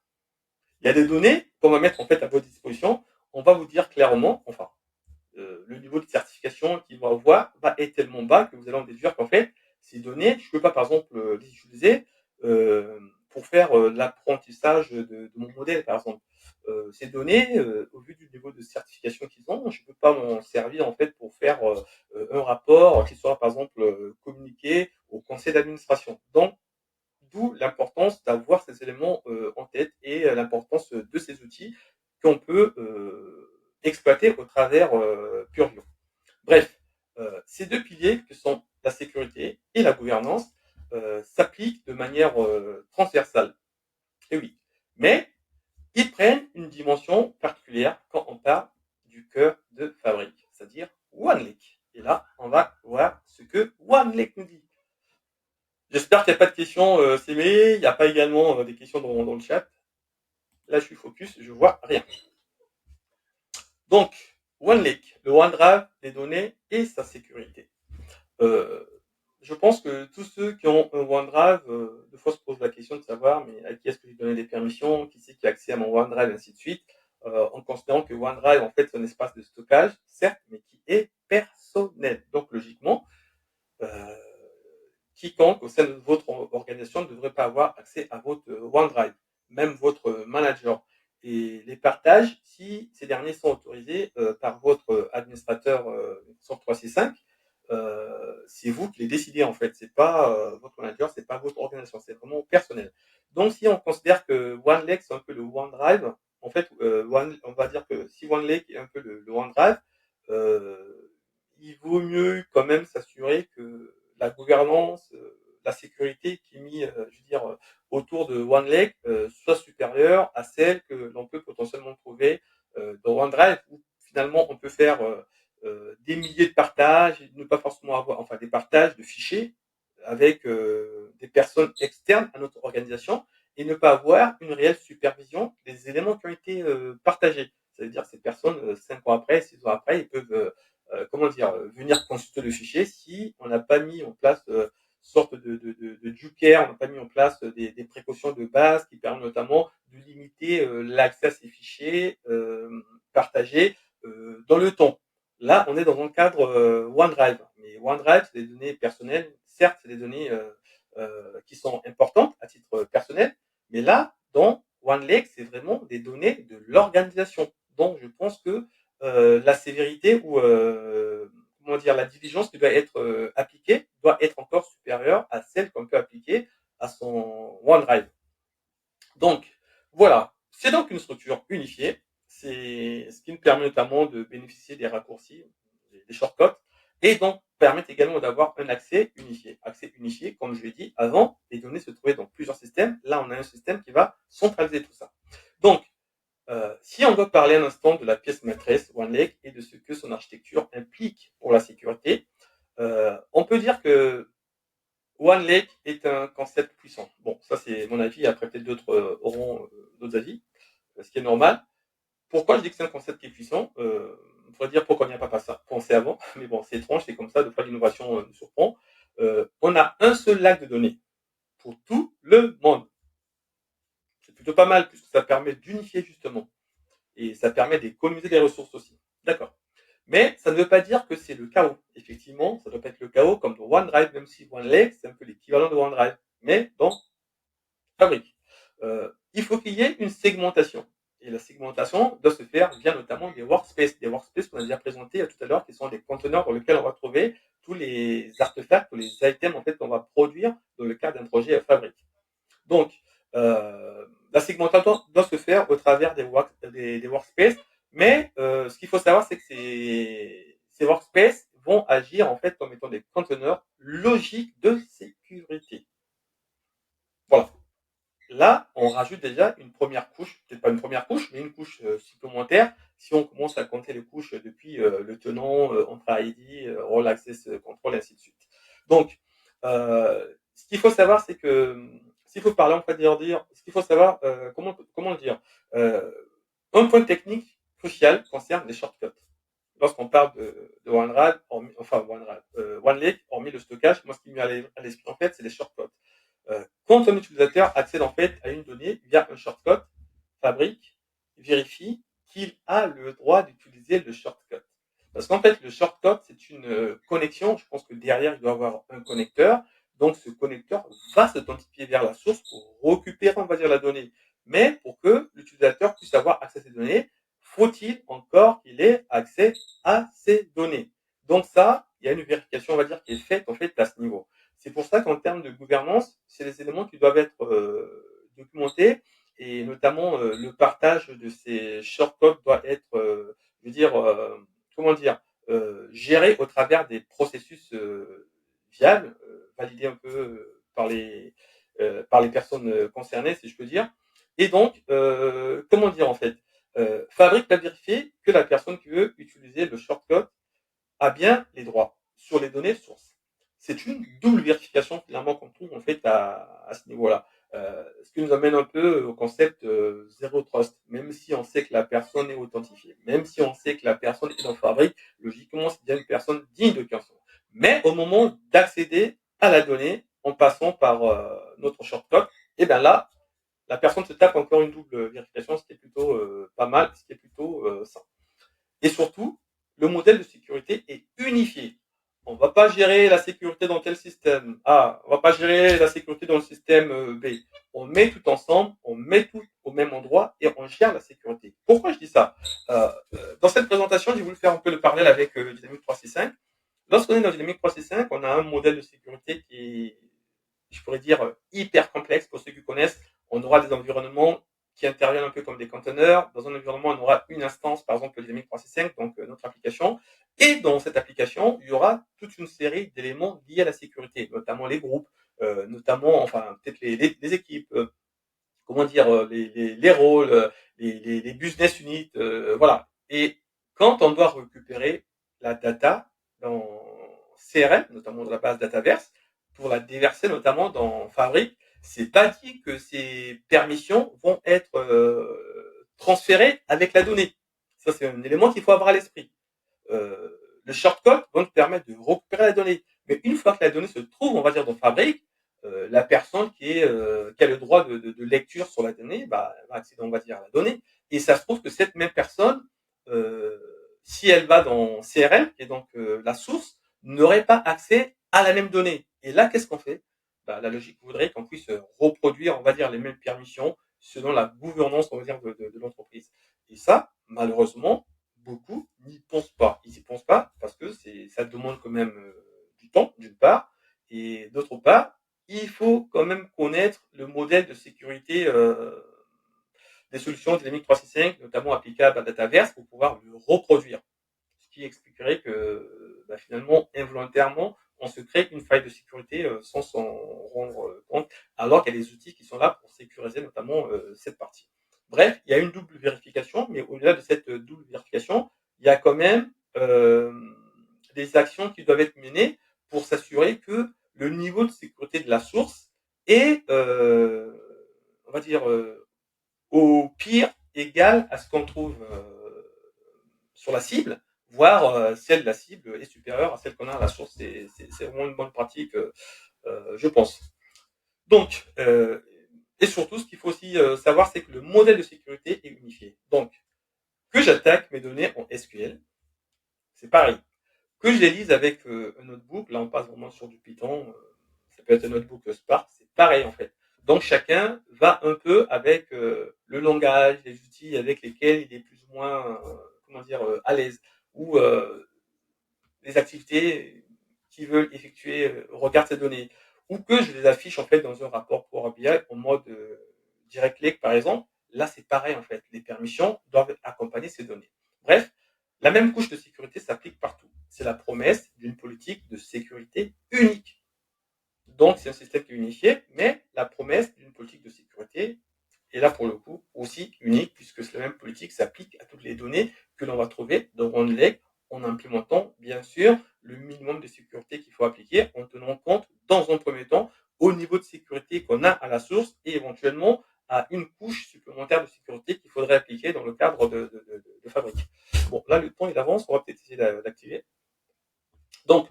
Il y a des données qu'on va mettre en fait à votre disposition. On va vous dire clairement, enfin, le niveau de certification qu'il va avoir va être tellement bas que vous allez en déduire qu'en fait, ces données, je ne peux pas par exemple les utiliser pour faire l'apprentissage de mon modèle, par exemple. Ces données, au vu du niveau de certification qu'ils ont, je ne peux pas m'en servir en fait pour faire un rapport qui sera par exemple communiqué au conseil d'administration. Donc, d'où l'importance d'avoir ces éléments en tête et l'importance de ces outils qu'on peut exploiter au travers Purview. Bref, ces deux piliers que sont la sécurité et la gouvernance s'appliquent de manière transversale. Et oui, mais ils prennent une dimension particulière quand on parle du cœur de fabrique, c'est-à-dire OneLake. Et là, on va voir ce que OneLake nous dit. J'espère qu'il n'y a pas de questions, Sémé. Il n'y a pas également des questions dans le chat. Là, je suis focus, je vois rien. Donc, OneLake, le OneDrive des données et sa sécurité. Je pense que tous ceux qui ont un OneDrive, des fois se posent la question de savoir, mais à qui est-ce que j'ai donné des permissions, qui c'est qui a accès à mon OneDrive, et ainsi de suite, en considérant que OneDrive, en fait, c'est un espace de stockage, certes, mais qui est personnel. Donc, logiquement, quiconque au sein de votre organisation ne devrait pas avoir accès à votre OneDrive, même votre manager. Et les partages, si ces derniers sont autorisés par votre administrateur Microsoft 365, c'est vous qui les décidez en fait. C'est pas votre manager, c'est pas votre organisation, c'est vraiment personnel. Donc si on considère que OneLake c'est un peu le OneDrive, en fait, on va dire que si OneLake est un peu le OneDrive, il vaut mieux quand même s'assurer que la gouvernance, la sécurité qui est mise, je veux dire, autour de OneLake soit supérieure à celle que l'on peut potentiellement trouver dans OneDrive, où finalement on peut faire des milliers de partages, et ne pas forcément avoir, enfin des partages de fichiers avec des personnes externes à notre organisation et ne pas avoir une réelle supervision des éléments qui ont été partagés. Ça veut dire que ces personnes, 5 ans après, 6 ans après, ils peuvent comment dire, venir consulter le fichier si on n'a pas mis en place sorte de due care, on n'a pas mis en place des précautions de base qui permettent notamment de limiter l'accès à ces fichiers partagés dans le temps. Là, on est dans un cadre OneDrive. Mais OneDrive, c'est des données personnelles. Certes, c'est des données qui sont importantes à titre personnel, mais là, dans OneLake, c'est vraiment des données de l'organisation. Donc, je pense que la sévérité ou comment dire, la diligence qui doit être appliquée doit être encore supérieure à celle qu'on peut appliquer à son OneDrive. Donc, voilà. C'est donc une structure unifiée. C'est ce qui nous permet notamment de bénéficier des raccourcis, des shortcuts, et donc permettre également d'avoir un accès unifié. Accès unifié, comme je l'ai dit avant, les données se trouvaient dans plusieurs systèmes. Là, on a un système qui va centraliser tout ça. Donc, si on doit parler un instant de la pièce maîtresse OneLake et de ce que son architecture implique pour la sécurité, on peut dire que OneLake est un concept puissant. Bon, ça c'est mon avis, après peut-être d'autres auront d'autres avis, ce qui est normal. Pourquoi je dis que c'est un concept qui est puissant On pourrait dire pourquoi on n'y a pas pensé avant, mais bon, c'est étrange, c'est comme ça, de fois l'innovation nous surprend. On a un seul lac de données pour tout le monde. C'est plutôt pas mal, puisque ça permet d'unifier justement. Et ça permet d'économiser des ressources aussi. D'accord. Mais ça ne veut pas dire que c'est le chaos. Effectivement, ça doit pas être le chaos comme dans OneDrive, même si OneLake, c'est un peu l'équivalent de OneDrive, mais dans Fabric. Il faut qu'il y ait une segmentation. Et la segmentation doit se faire via notamment des workspaces. Des workspaces qu'on a déjà présentés tout à l'heure, qui sont des conteneurs dans lesquels on va trouver tous les artefacts, tous les items en fait, qu'on va produire dans le cadre d'un projet Fabric. Donc, la segmentation doit se faire au travers des workspaces, mais ce qu'il faut savoir, c'est que ces workspaces vont agir en fait comme étant des conteneurs logiques de sécurité. Voilà. Là, on rajoute déjà une première couche, peut-être pas une première couche, mais une couche supplémentaire si on commence à compter les couches depuis le tenant, Entra ID, Role Access Control, et ainsi de suite. Donc, ce qu'il faut savoir, c'est que s'il faut parler, on peut dire, ce qu'il faut savoir, comment le dire, un point technique crucial concerne les shortcuts. Lorsqu'on parle de OneDrive, OneLake, hormis le stockage, moi ce qui me vient à l'esprit en fait, c'est les shortcuts. Quand un utilisateur accède en fait à une donnée via un shortcut, Fabric vérifie qu'il a le droit d'utiliser le shortcut. Parce qu'en fait, le shortcut, c'est une connexion. Je pense que derrière, il doit y avoir un connecteur. Donc, ce connecteur va s'authentifier vers la source pour récupérer, on va dire, la donnée. Mais pour que l'utilisateur puisse avoir accès à ces données, faut-il encore qu'il ait accès à ces données. Donc ça, il y a une vérification, on va dire, qui est faite en fait à ce niveau. C'est pour ça qu'en termes de gouvernance, c'est les éléments qui doivent être documentés et notamment le partage de ces shortcodes doit être, je veux dire, comment dire, géré au travers des processus viables, validés un peu par les personnes concernées, si je peux dire. Et donc, comment dire en fait, Fabric va vérifier que la personne qui veut utiliser le shortcode a bien les droits sur les données sources. C'est une double vérification finalement qu'on trouve en fait à ce niveau-là. Ce qui nous amène un peu au concept zéro trust. Même si on sait que la personne est authentifiée, même si on sait que la personne est dans Fabric, logiquement c'est bien une personne digne de confiance. Mais au moment d'accéder à la donnée, en passant par notre shortcode, et bien là, la personne se tape encore une double vérification, ce qui est plutôt pas mal, ce qui est plutôt simple. Et surtout, le modèle de sécurité est unifié. On ne va pas gérer la sécurité dans tel système A, on ne va pas gérer la sécurité dans le système B. On met tout ensemble, on met tout au même endroit et on gère la sécurité. Pourquoi je dis ça Dans cette présentation, j'ai voulu faire un peu le parallèle avec Dynamics 365. Lorsqu'on est dans Dynamics 365, on a un modèle de sécurité qui est, je pourrais dire, hyper complexe pour ceux qui connaissent. On aura des environnements qui interviennent un peu comme des conteneurs. Dans un environnement, on aura une instance, par exemple, Dynamics 365, donc notre application. Et dans cette application, il y aura toute une série d'éléments liés à la sécurité, notamment les groupes, notamment, enfin, peut-être les équipes, comment dire, les rôles, les business units, voilà. Et quand on doit récupérer la data dans CRM, notamment dans la base Dataverse, pour la déverser notamment dans Fabric, c'est pas dit que ces permissions vont être transférées avec la donnée. Ça, c'est un élément qu'il faut avoir à l'esprit. Le shortcode va nous permettre de récupérer la donnée. Mais une fois que la donnée se trouve, on va dire, dans Fabric, la personne qui a le droit de lecture sur la donnée, bah, va accéder, on va dire, à la donnée. Et ça se trouve que cette même personne, euh, si elle va dans CRM, qui est donc la source, n'aurait pas accès à la même donnée. Et là, qu'est-ce qu'on fait? Bah, la logique voudrait qu'on puisse reproduire, on va dire, les mêmes permissions selon la gouvernance, on va dire, de l'entreprise. Et ça, malheureusement, beaucoup n'y pensent pas. Ils n'y pensent pas parce que ça demande quand même du temps, d'une part, et d'autre part, il faut quand même connaître le modèle de sécurité des solutions Dynamics 365, notamment applicables à Dataverse, pour pouvoir le reproduire. Ce qui expliquerait que finalement, involontairement, on se crée une faille de sécurité sans s'en rendre compte, alors qu'il y a des outils qui sont là pour sécuriser notamment cette partie. Bref, il y a une double vérification, mais au-delà de cette double vérification, il y a quand même des actions qui doivent être menées pour s'assurer que le niveau de sécurité de la source est, on va dire, au pire égal à ce qu'on trouve sur la cible, voire celle de la cible est supérieure à celle qu'on a à la source. C'est vraiment une bonne pratique, je pense. Donc, et surtout, ce qu'il faut aussi savoir, c'est que le modèle de sécurité est unifié. Donc, que j'attaque mes données en SQL, c'est pareil. Que je les lise avec un notebook, là on passe vraiment sur du Python, ça peut être un notebook Spark, c'est pareil en fait. Donc chacun va un peu avec le langage, les outils avec lesquels il est plus ou moins, comment dire, à l'aise, ou les activités qu'ils veulent effectuer au regard de ces données, ou que je les affiche en fait dans un rapport Power BI en mode direct click par exemple. Là c'est pareil en fait, les permissions doivent accompagner ces données. Bref, la même couche de sécurité s'applique partout. C'est la promesse d'une politique de sécurité unique. Donc c'est un système qui est unifié, mais la promesse d'une politique de sécurité est là pour le coup aussi unique, puisque la même politique s'applique à toutes les données que l'on va trouver dans OneLake, en implémentant bien sûr le minimum de sécurité qu'il faut appliquer, en tenant compte dans un premier temps au niveau de sécurité qu'on a à la source et éventuellement à une couche supplémentaire de sécurité qu'il faudrait appliquer dans le cadre de Fabric. Bon, là le temps il avance, on va peut-être essayer d'activer. Donc,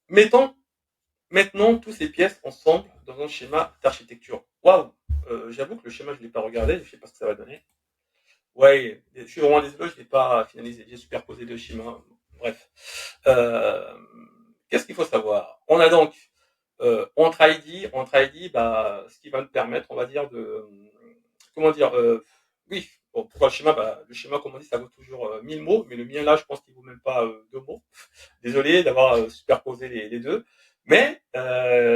mettons maintenant tous ces pièces ensemble dans un schéma d'architecture. Waouh, j'avoue que le schéma je ne l'ai pas regardé, je ne sais pas ce que ça va donner. Ouais, je suis vraiment désolé, je ne l'ai pas finalisé, j'ai superposé deux schémas. Bref. Qu'est-ce qu'il faut savoir? On a donc Entre ID, bah, ce qui va nous permettre, on va dire, comment dire, oui, bon, pour le schéma, bah, le schéma, comme on dit, ça vaut toujours 1000 mots, mais le mien, là, je pense qu'il vaut même pas 2 mots. Désolé d'avoir superposé les deux, mais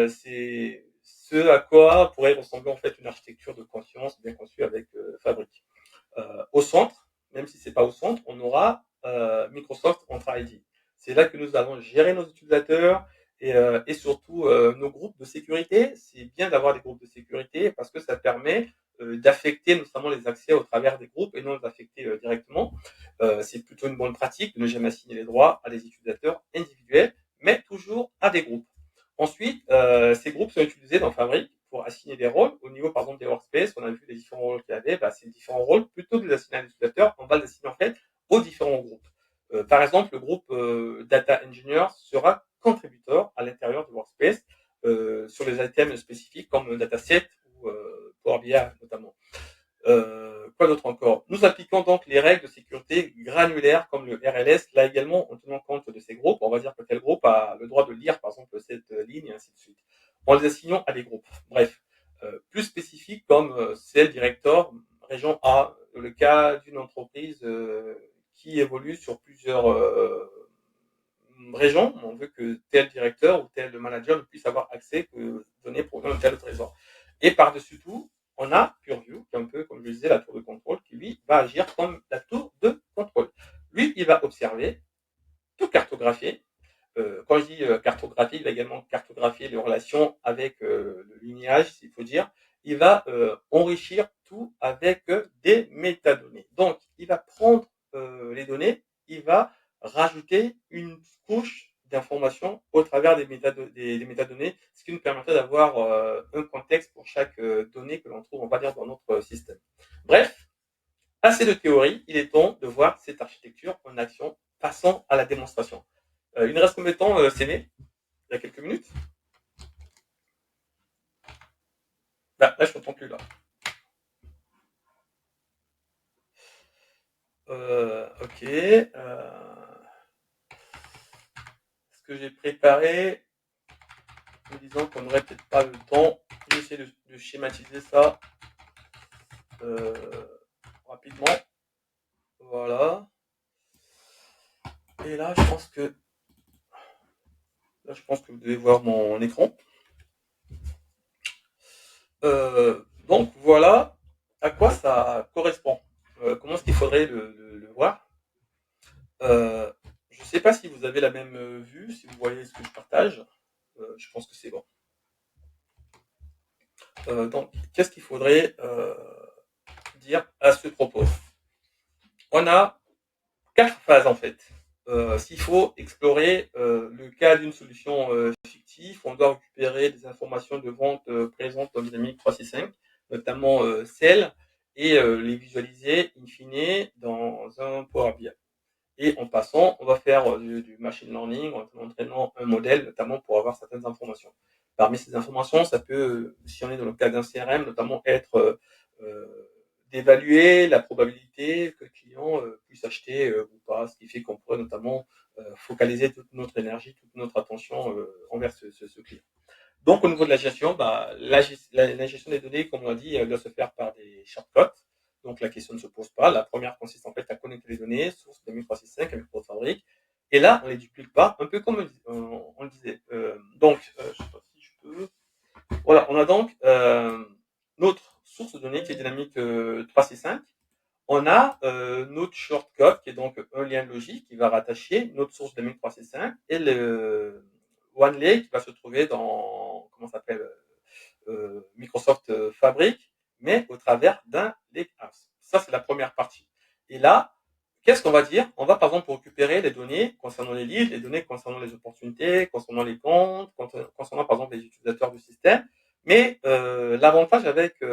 c'est ce à quoi pourrait ressembler en fait une architecture de conscience bien conçue avec Fabric. Au centre, même si c'est pas au centre, on aura Microsoft Entra ID. C'est là que nous allons gérer nos utilisateurs et surtout nos groupes de sécurité. C'est bien d'avoir des groupes de sécurité parce que ça permet d'affecter notamment les accès au travers des groupes et non d'affecter directement. C'est plutôt une bonne pratique de ne jamais assigner les droits à des utilisateurs individuels, mais toujours à des groupes. Ensuite, ces groupes sont utilisés dans Fabric pour assigner des rôles. Au niveau, par exemple, des workspaces, on a vu les différents rôles qu'il y avait. Bah, ces différents rôles, plutôt que de les assigner à l'utilisateur, on va les assigner en fait aux différents groupes. Par exemple, le groupe Data Engineer sera contributeur à l'intérieur du workspace sur les items spécifiques comme Dataset ou Power BI notamment. Quoi d'autre encore? Nous appliquons donc les règles de sécurité granulaires comme le RLS, là également en tenant compte de ces groupes. On va dire que tel groupe a le droit de lire par exemple cette ligne et ainsi de suite. En les assignant à des groupes. Bref, plus spécifiques comme celle director, région A, le cas d'une entreprise qui évolue sur plusieurs régions. On veut que tel directeur ou tel manager ne puisse avoir accès que données provenant de tel trésor. Et par-dessus tout, on a Purview, qui est un peu, comme je disais, la tour de contrôle, qui lui va agir comme la tour de contrôle. Lui, il va observer, tout cartographier. Quand je dis cartographier, il va également cartographier les relations avec le lignage, s'il faut dire. Il va enrichir tout avec des métadonnées. Donc, il va prendre les données, il va rajouter une couche d'informations au travers des métadonnées, ce qui nous permettrait d'avoir un contexte pour chaque donnée que l'on trouve, on va dire, dans notre système. Bref, assez de théorie, il est temps de voir cette architecture en action. Passons à la démonstration. Il nous reste combien de temps, Séné? Il y a quelques minutes? Là, je ne t'entends plus, là. Ok. Ce que j'ai préparé, me disant qu'on n'aurait peut-être pas le temps, je vais essayer de schématiser ça rapidement. Voilà. Et là, je pense que vous devez voir mon écran. Donc voilà à quoi ça correspond. Comment est-ce qu'il faudrait le voir? Je ne sais pas si vous avez la même vue, si vous voyez ce que je partage. Je pense que c'est bon. Donc, qu'est-ce qu'il faudrait dire à ce propos? On a 4 phases en fait. S'il faut explorer le cas d'une solution fictive, on doit récupérer des informations de vente présentes dans Dynamics 365, notamment celles, et les visualiser in fine dans un Power BI. Et en passant, on va faire du machine learning en entraînant un modèle, notamment pour avoir certaines informations. Parmi ces informations, ça peut, si on est dans le cas d'un CRM, notamment être d'évaluer la probabilité que le client puisse acheter ou pas, ce qui fait qu'on pourrait notamment focaliser toute notre énergie, toute notre attention envers ce client. Donc, au niveau de la gestion, bah, la gestion des données, comme on l'a dit, elle doit se faire par des shortcuts. Donc, la question ne se pose pas. La première consiste en fait à connecter les données, source de 365 avec notre fabrique. Et là, on ne les duplique pas, un peu comme on le disait. Donc, je ne sais pas si je peux. Voilà, on a donc notre source de données qui est dynamique 365. On a notre shortcut qui est donc un lien logique qui va rattacher notre source de 365 et le OneLake qui va se trouver dans comment ça s'appelle Microsoft Fabric, mais au travers d'un lakehouse. Ça c'est la première partie. Et là, qu'est-ce qu'on va dire? On va par exemple récupérer les données concernant les leads, les données concernant les opportunités, concernant les comptes, concernant par exemple les utilisateurs du système. Mais l'avantage avec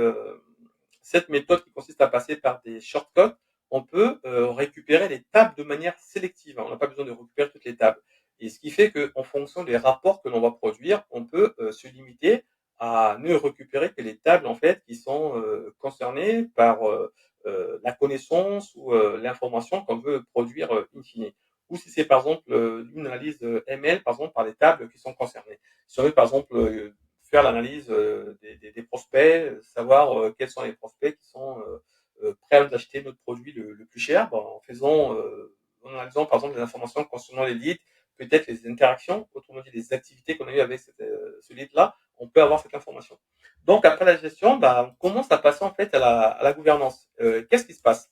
cette méthode qui consiste à passer par des shortcuts, on peut récupérer les tables de manière sélective. On n'a pas besoin de récupérer toutes les tables. Et ce qui fait qu'en fonction des rapports que l'on va produire, on peut se limiter à ne récupérer que les tables en fait qui sont concernées par la connaissance ou l'information qu'on veut produire in fine. ou si c'est par exemple une analyse ML, par exemple, par les tables qui sont concernées. Si on veut par exemple faire l'analyse des prospects, savoir quels sont les prospects qui sont prêts à nous acheter notre produit le plus cher, en analysant par exemple les informations concernant les leads, peut-être les interactions, autrement dit les activités qu'on a eues avec ce lead-là, on peut avoir cette information. Donc après la gestion, on commence à passer en fait à la gouvernance. Qu'est-ce qui se passe?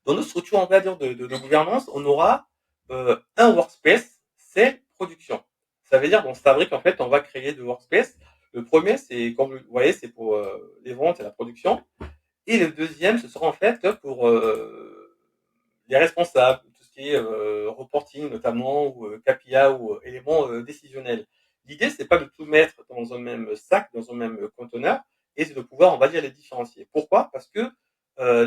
Dans notre structure, on va dire, de gouvernance, on aura un workspace, c'est production. Ça veut dire dans Fabric, en fait, on va créer deux workspaces. Le premier, c'est, comme vous voyez, c'est pour les ventes et la production. Et le deuxième, ce sera en fait pour les responsables, tout ce qui est reporting notamment, ou KPI ou éléments décisionnels. L'idée, c'est pas de tout mettre dans un même sac, dans un même conteneur, et c'est de pouvoir, on va dire, les différencier. Pourquoi? Parce que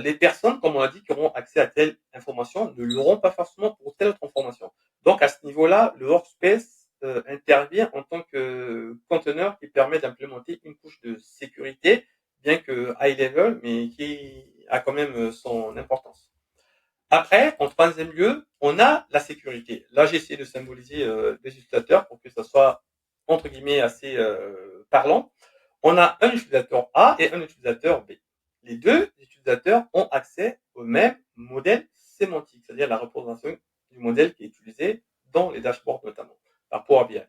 les personnes, comme on a dit, qui auront accès à telle information, ne l'auront pas forcément pour telle autre information. Donc à ce niveau-là, le workspace intervient en tant que conteneur qui permet d'implémenter une couche de sécurité, bien que high level, mais qui a quand même son importance. Après, en troisième lieu, on a la sécurité. Là, j'ai essayé de symboliser des utilisateurs pour que ça soit, entre guillemets, assez parlant. On a un utilisateur A et un utilisateur B. Les deux utilisateurs ont accès au même modèle sémantique, c'est-à-dire la représentation du modèle qui est utilisé dans les dashboards notamment, par Power BI.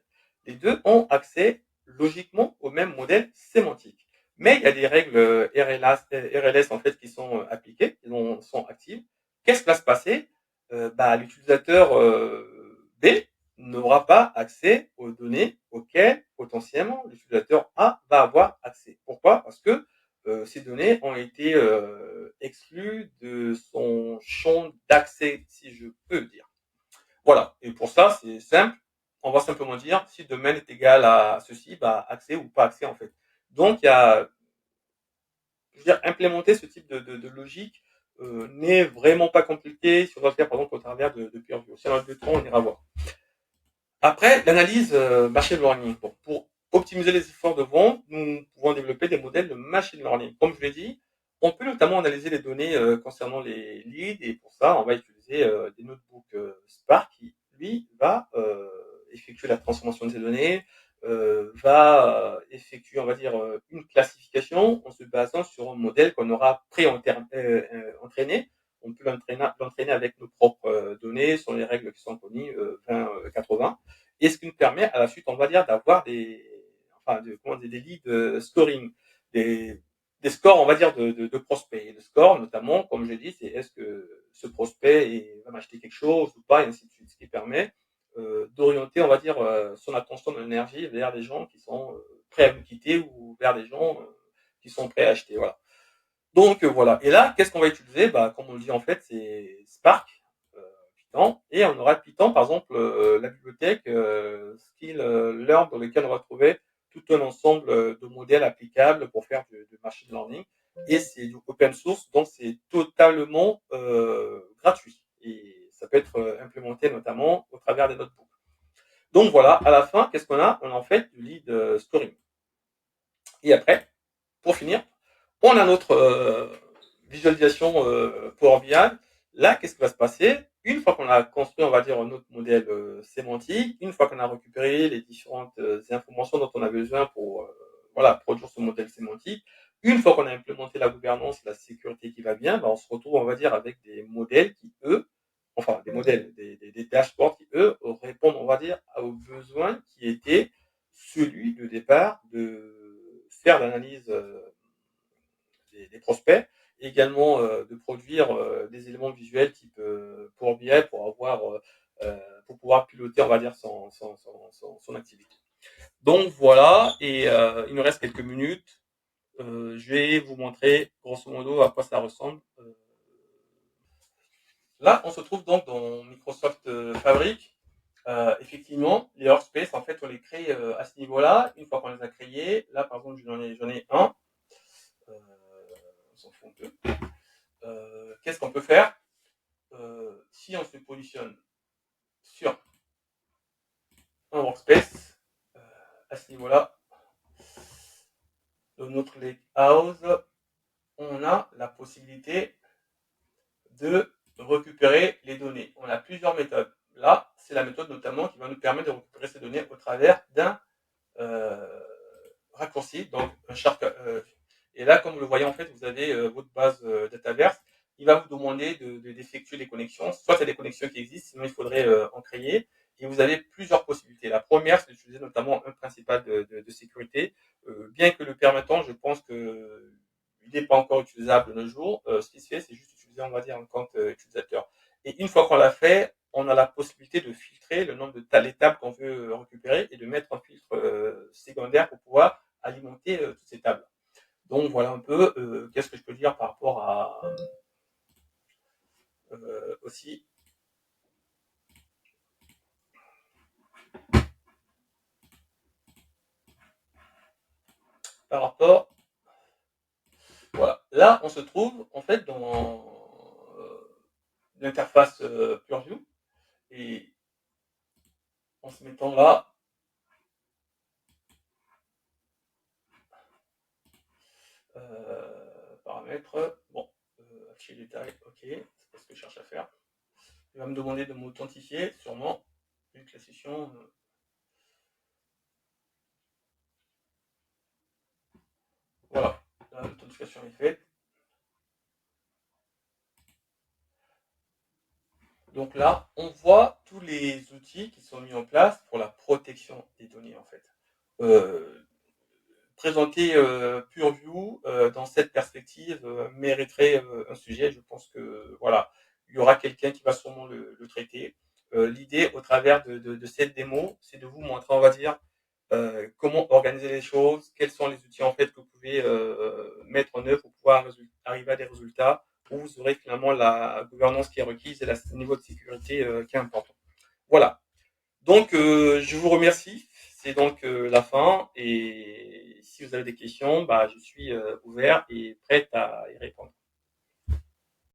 Les deux ont accès logiquement au même modèle sémantique. Mais il y a des règles RLS en fait qui sont appliquées, qui sont actives. Qu'est-ce qui va se passer? L'utilisateur B n'aura pas accès aux données auxquelles potentiellement l'utilisateur A va avoir accès. Pourquoi? Parce que ces données ont été exclues de son champ d'accès, si je peux dire. Voilà. Et pour ça, c'est simple. On va simplement dire si domaine est égal à ceci, accès ou pas accès en fait. Donc il y a, je veux dire, implémenter ce type de logique n'est vraiment pas compliqué si on doit le faire par exemple au travers de PureView. Si on a le temps, on ira voir. Après, l'analyse machine learning. Bon, pour optimiser les efforts de vente, nous pouvons développer des modèles de machine learning. Comme je l'ai dit, on peut notamment analyser les données concernant les leads et pour ça, on va utiliser des notebooks Spark qui, lui, va effectuer la transformation de ces données, va effectuer, on va dire, une classification en se basant sur un modèle qu'on aura pré-entraîné. On peut l'entraîner avec nos propres données sur les règles qui sont connues 20-80. Et ce qui nous permet à la suite, on va dire, d'avoir des leads scoring, des, des scores, on va dire, de prospects. Et le score, notamment, comme je l'ai dit, c'est est-ce que ce prospect va m'acheter quelque chose ou pas, et ainsi de suite. Ce qui permet d'orienter, on va dire, son attention, son énergie vers des gens qui sont prêts à nous quitter ou vers des gens qui sont prêts à acheter. Voilà. Donc voilà. Et là, qu'est-ce qu'on va utiliser? Comme on le dit en fait, c'est Spark, Python, et on aura Python, par exemple, la bibliothèque Skill Learn, dans lequel on va trouver tout un ensemble de modèles applicables pour faire du machine learning. Et c'est du open source, donc c'est totalement gratuit. Et ça peut être implémenté notamment au travers des notebooks. Donc voilà, à la fin, qu'est-ce qu'on a? On a en fait du lead scoring. Et après, pour finir, on a notre visualisation Power BI. Là, qu'est-ce qui va se passer? Une fois qu'on a construit, on va dire, notre modèle sémantique, une fois qu'on a récupéré les différentes informations dont on a besoin pour produire ce modèle sémantique, une fois qu'on a implémenté la gouvernance, la sécurité qui va bien, on se retrouve, on va dire, avec des modèles qui, eux, enfin, des modèles, des dashboards qui, eux, répondent, on va dire, aux besoins qui étaient celui de départ de faire l'analyse des prospects, et également de produire des éléments visuels type Power BI pour pouvoir piloter, on va dire, son activité. Donc voilà, et il nous reste quelques minutes. Je vais vous montrer grosso modo à quoi ça ressemble. Là, on se trouve donc dans Microsoft Fabric. Effectivement, les workspaces, en fait, on les crée à ce niveau-là. Une fois qu'on les a créés, là, par exemple, j'en ai un. On s'en fout un peu. Qu'est-ce qu'on peut faire? Si on se positionne sur un workspace, à ce niveau-là, de notre layout, on a la possibilité de récupérer les données. On a plusieurs méthodes. Là, c'est la méthode notamment qui va nous permettre de récupérer ces données au travers d'un raccourci, donc un shortcut. Et là, comme vous le voyez, en fait, vous avez votre base Dataverse. Il va vous demander d'effectuer des connexions. Soit il y a des connexions qui existent, sinon il faudrait en créer. Et vous avez plusieurs possibilités. La première, c'est d'utiliser notamment un principal de sécurité. Bien que le permettant, je pense que il n'est pas encore utilisable de nos jours. Ce qui se fait, c'est juste utiliser, on va dire, un compte utilisateur. Et une fois qu'on l'a fait, on a la possibilité de filtrer le nombre de les tables qu'on veut récupérer et de mettre un filtre secondaire pour pouvoir alimenter toutes ces tables. Donc voilà un peu qu'est-ce que je peux dire par rapport à aussi par rapport. Voilà. Là, on se trouve en fait dans l'interface PureView et en se mettant là, paramètres, bon, afficher les détails, ok, c'est pas ce que je cherche à faire. Il va me demander de m'authentifier, sûrement, vu que la session. Voilà, l'authentification est faite. Donc là, on voit tous les outils qui sont mis en place pour la protection des données en fait. Présenter PureView dans cette perspective mériterait un sujet. Je pense que voilà, il y aura quelqu'un qui va sûrement le traiter. L'idée au travers de cette démo, c'est de vous montrer, on va dire, comment organiser les choses, quels sont les outils en fait que vous pouvez mettre en œuvre pour pouvoir arriver à des résultats où vous aurez finalement la gouvernance qui est requise et le niveau de sécurité qui est important. Voilà. Donc, je vous remercie. C'est donc la fin. Et si vous avez des questions, bah, je suis ouvert et prêt à y répondre.